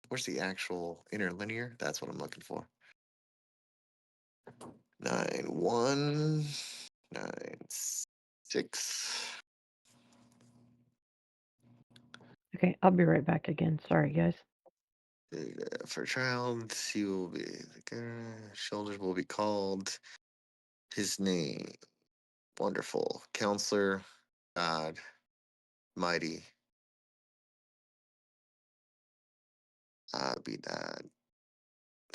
Where's the actual interlinear? That's what I'm looking for. 9196. Okay, I'll be right back again. Sorry, guys. For a child, he will be shoulders will be called his name. Wonderful Counselor, God, Mighty. Be that.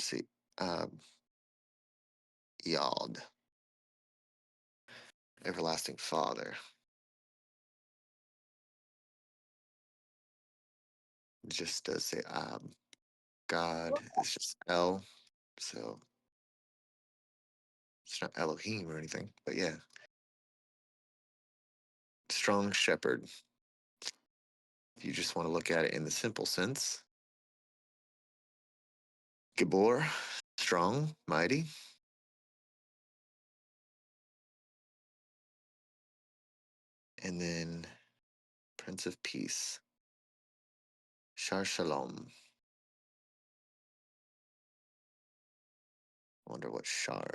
See, Yod, Everlasting Father. It just does say God. It's just El, so it's not Elohim or anything. But yeah, strong shepherd. If you just want to look at it in the simple sense, Gibor, strong, mighty. And then Prince of Peace, Shar Shalom. Wonder what Shar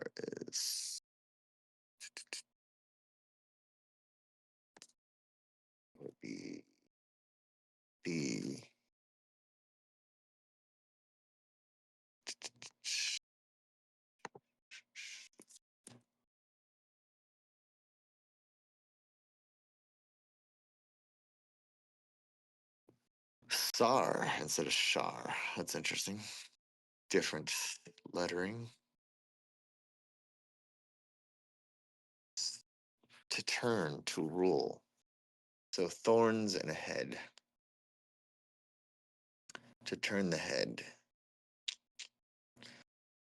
is. Would be the Sar instead of Shar. That's interesting. Different lettering. To turn, to rule. So thorns and a head. To turn the head.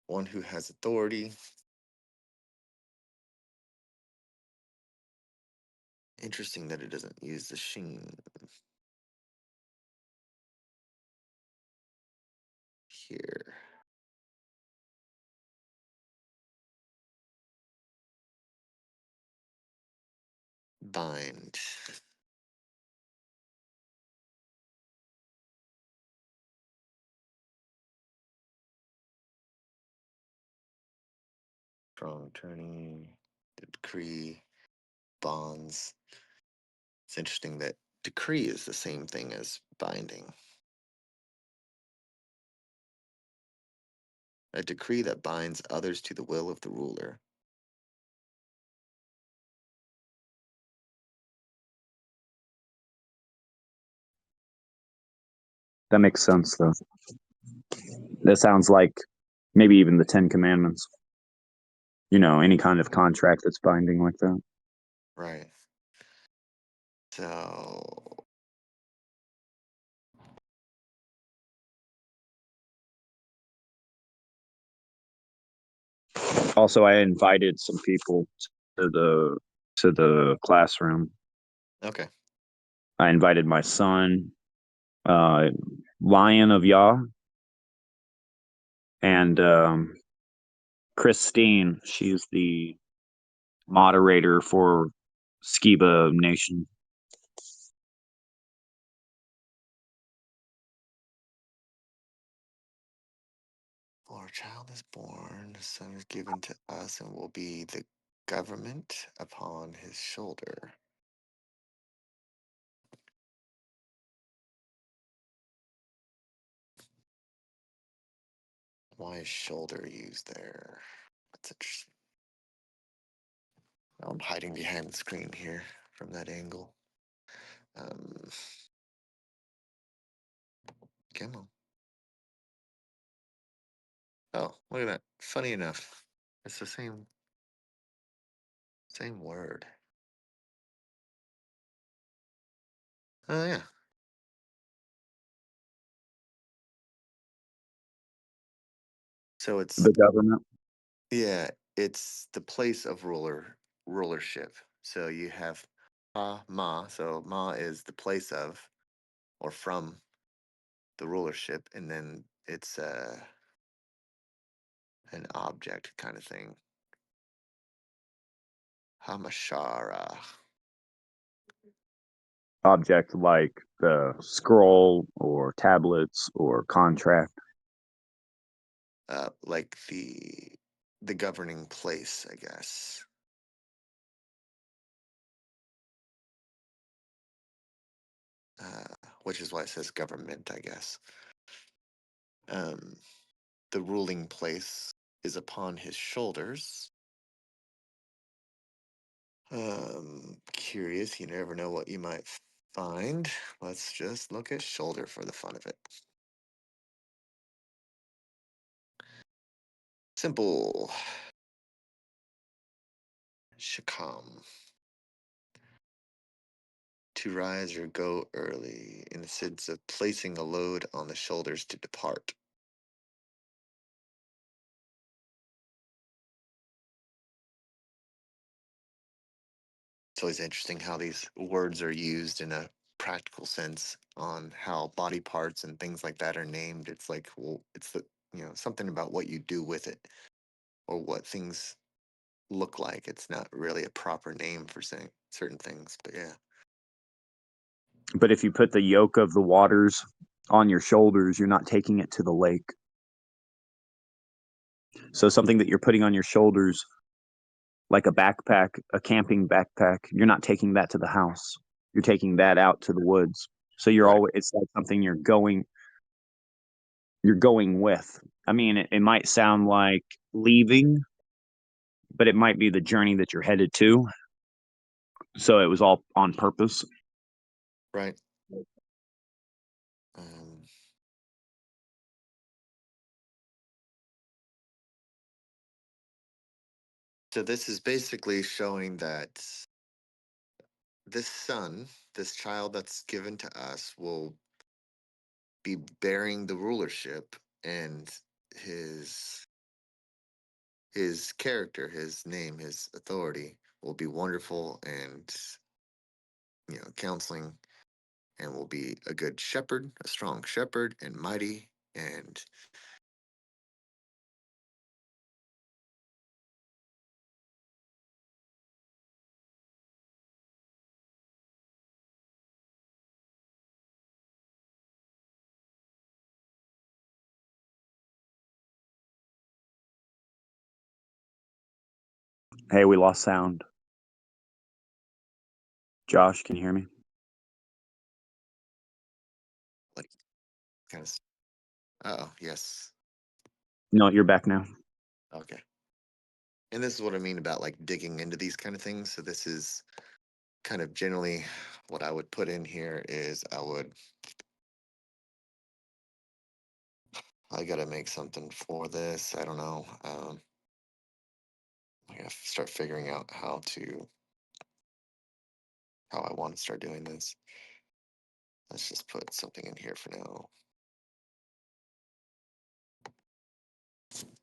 One who has authority. Interesting that it doesn't use the sheen here. Bind. Strong turning. Decree. Bonds. It's interesting that decree is the same thing as binding. A decree that binds others to the will of the ruler. That makes sense, though. That sounds like maybe even the Ten Commandments. Any kind of contract that's binding like that. Right. So Also, I invited some people to the classroom. okay. I invited my son, Lion of Yah, and Christine. She's the moderator for Skiba Nation. For a child is born, a son is given to us, and will be the government upon his shoulder. Why is shoulder used there? That's interesting. I'm hiding behind the screen here from that angle. Come on. Oh, look at that. Funny enough, it's the same word. Oh yeah. So it's The government. yeah, it's the place of ruler rulership. So you have ma. So ma is the place of or from the rulership, and then it's an object kind of thing. Hamashara. Object like the scroll or tablets or contract. Like the governing place, I guess. Which is why it says government, I guess. The ruling place is upon his shoulders. Curious, you never know what you might find. Let's just look at shoulder for the fun of it. Simple. Shakam. To rise or go early, in the sense of placing a load on the shoulders to depart. It's always interesting how these words are used in a practical sense on how body parts and things like that are named. It's like, well, it's something about what you do with it or what things look like. It's not really a proper name for saying certain things, but yeah. But if you put the yoke of the waters on your shoulders, you're not taking it to the lake. So something that you're putting on your shoulders, like a backpack, a camping backpack, you're not taking that to the house. You're taking that out to the woods. So you're Right. always, it's like something you're going with. I mean, it might sound like leaving, but it might be the journey that you're headed to. So it was all on purpose. Right. Um, so this is basically showing that this son, this child that's given to us, will be bearing the rulership, and his his character, his name, his authority will be wonderful and counseling, and will be a good shepherd, a strong shepherd, and mighty, and Hey, we lost sound. Josh, can you hear me? like kind of. Oh, yes. No, you're back now. Okay. And this is what I mean about like digging into these kind of things. So this is kind of generally what I would put in here is I gotta make something for this. I don't know. I gotta start figuring out how I want to start doing this. Let's just put something in here for now.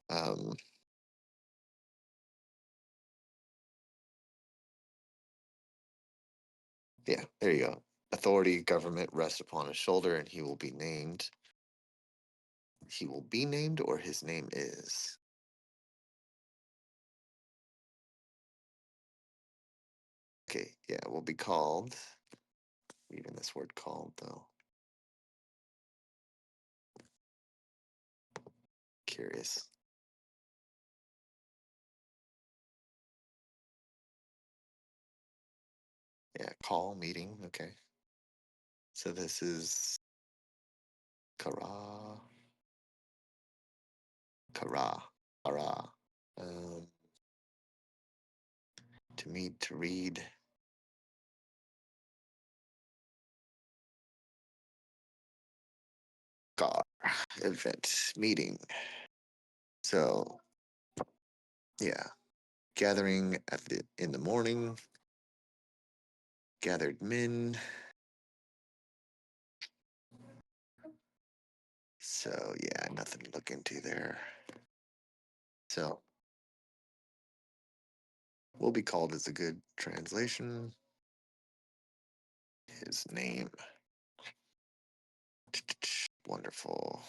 Um, yeah, there you go. Authority, government rests upon his shoulder, and he will be named. He will be named, or his name is. Okay, yeah, will be called. Even this word called, though. Curious. Yeah, call, meeting, okay. So this is Kara. Kara. Kara. Um, to meet, to read. Gar. Event, meeting. So, yeah. Gathering in the morning. Gathered men. So, yeah, nothing to look into there. So, will be called is a good translation. His name. Wonderful.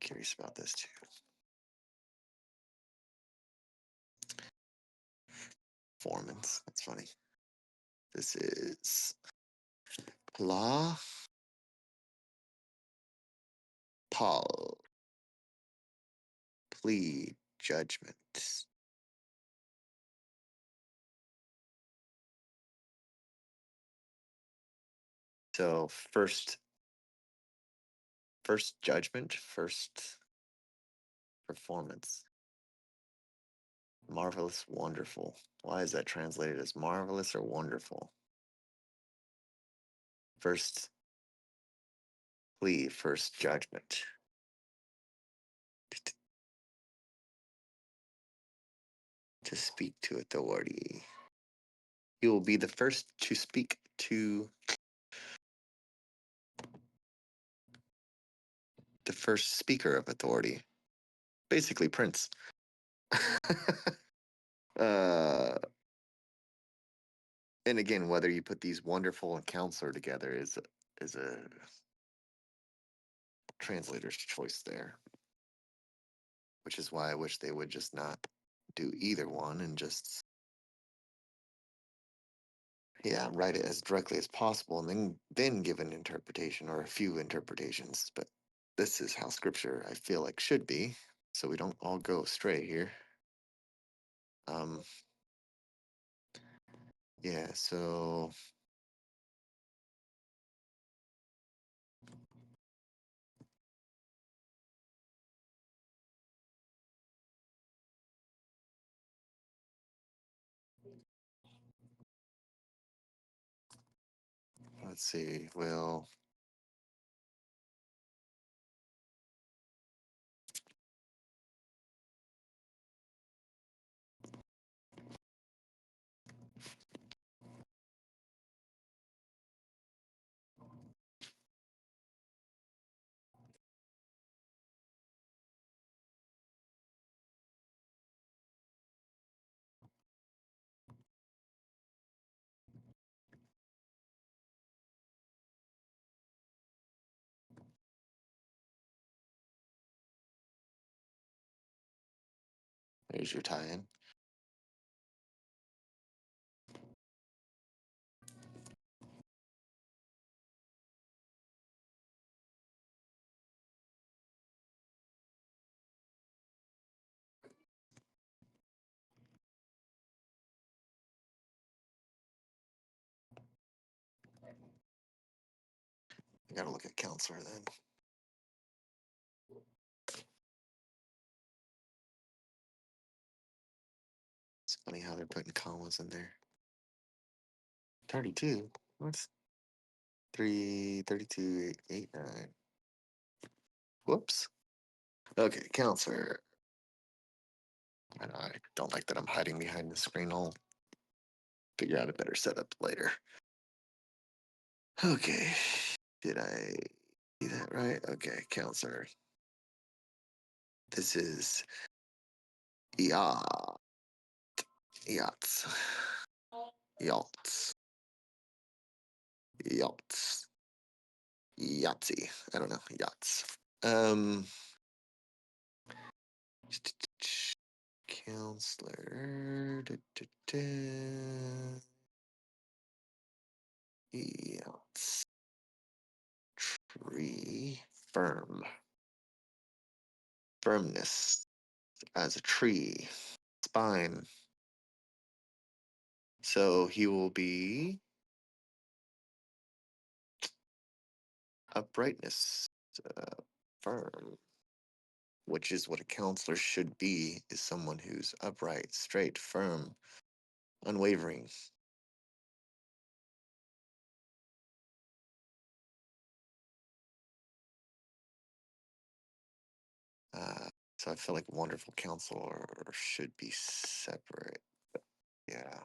Curious about this too. Performance. That's funny. This is La Paul. Plea judgment. So first judgment, first performance. Marvelous, wonderful. Why is that translated as marvelous or wonderful? First plea, first judgment. To speak to authority. He will be the first to speak to the first speaker of authority. Basically, Prince. uh, and again, whether you put these wonderful and counselor together is a translator's choice there, which is why I wish they would just not do either one and just write it as directly as possible and then give an interpretation or a few interpretations. But this is how scripture I feel like should be, so we don't all go astray here. So let's see. Well, there's your tie-in. I gotta look at counselor then. It's funny how they're putting commas in there. 32. What's 332 89? Whoops. Okay, counselor. I don't like that I'm hiding behind the screen. I'll figure out a better setup later. Okay. Did I see that right? Okay, counselor. This is yacht. Yachts. Yachts. Yachts. Yahtzee. I don't know. Yachts. Counselor. Yachts. Tree. Firm. Firmness. As a tree. Spine. So he will be uprightness. Firm. Which is what a counselor should be, is someone who's upright, straight, firm, unwavering. So I feel like wonderful counselor should be separate. Yeah.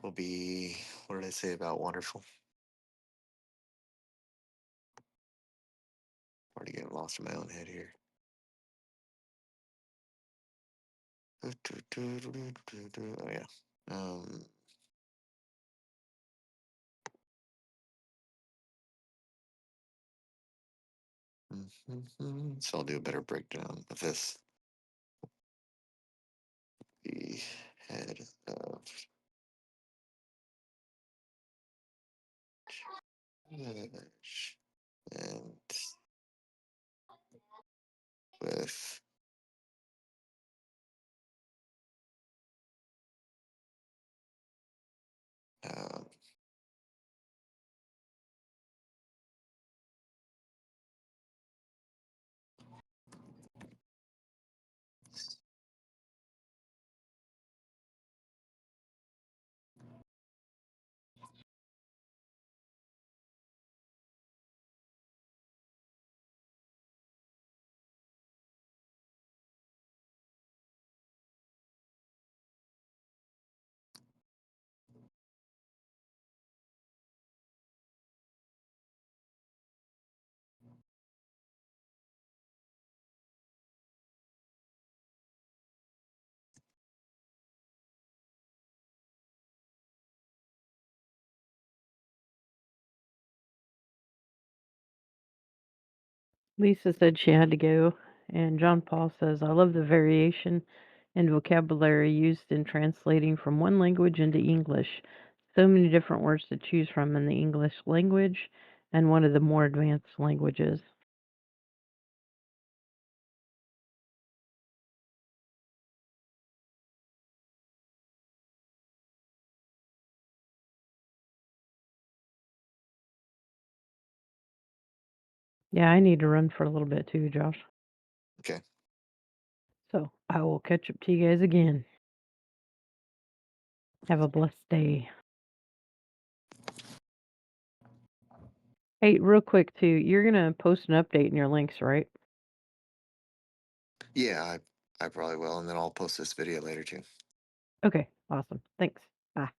Will be, what did I say about wonderful? Already getting lost in my own head here. Oh yeah. So I'll do a better breakdown of this. The head of church and with um, Lisa said she had to go, and John Paul says, I love the variation in vocabulary used in translating from one language into English. So many different words to choose from in the English language and one of the more advanced languages. Yeah, I need to run for a little bit too, Josh. okay. So I will catch up to you guys again. Have a blessed day. Hey, real quick too, you're gonna post an update in your links, right? Yeah, I probably will, and then I'll post this video later too. Okay, awesome. Thanks. Bye.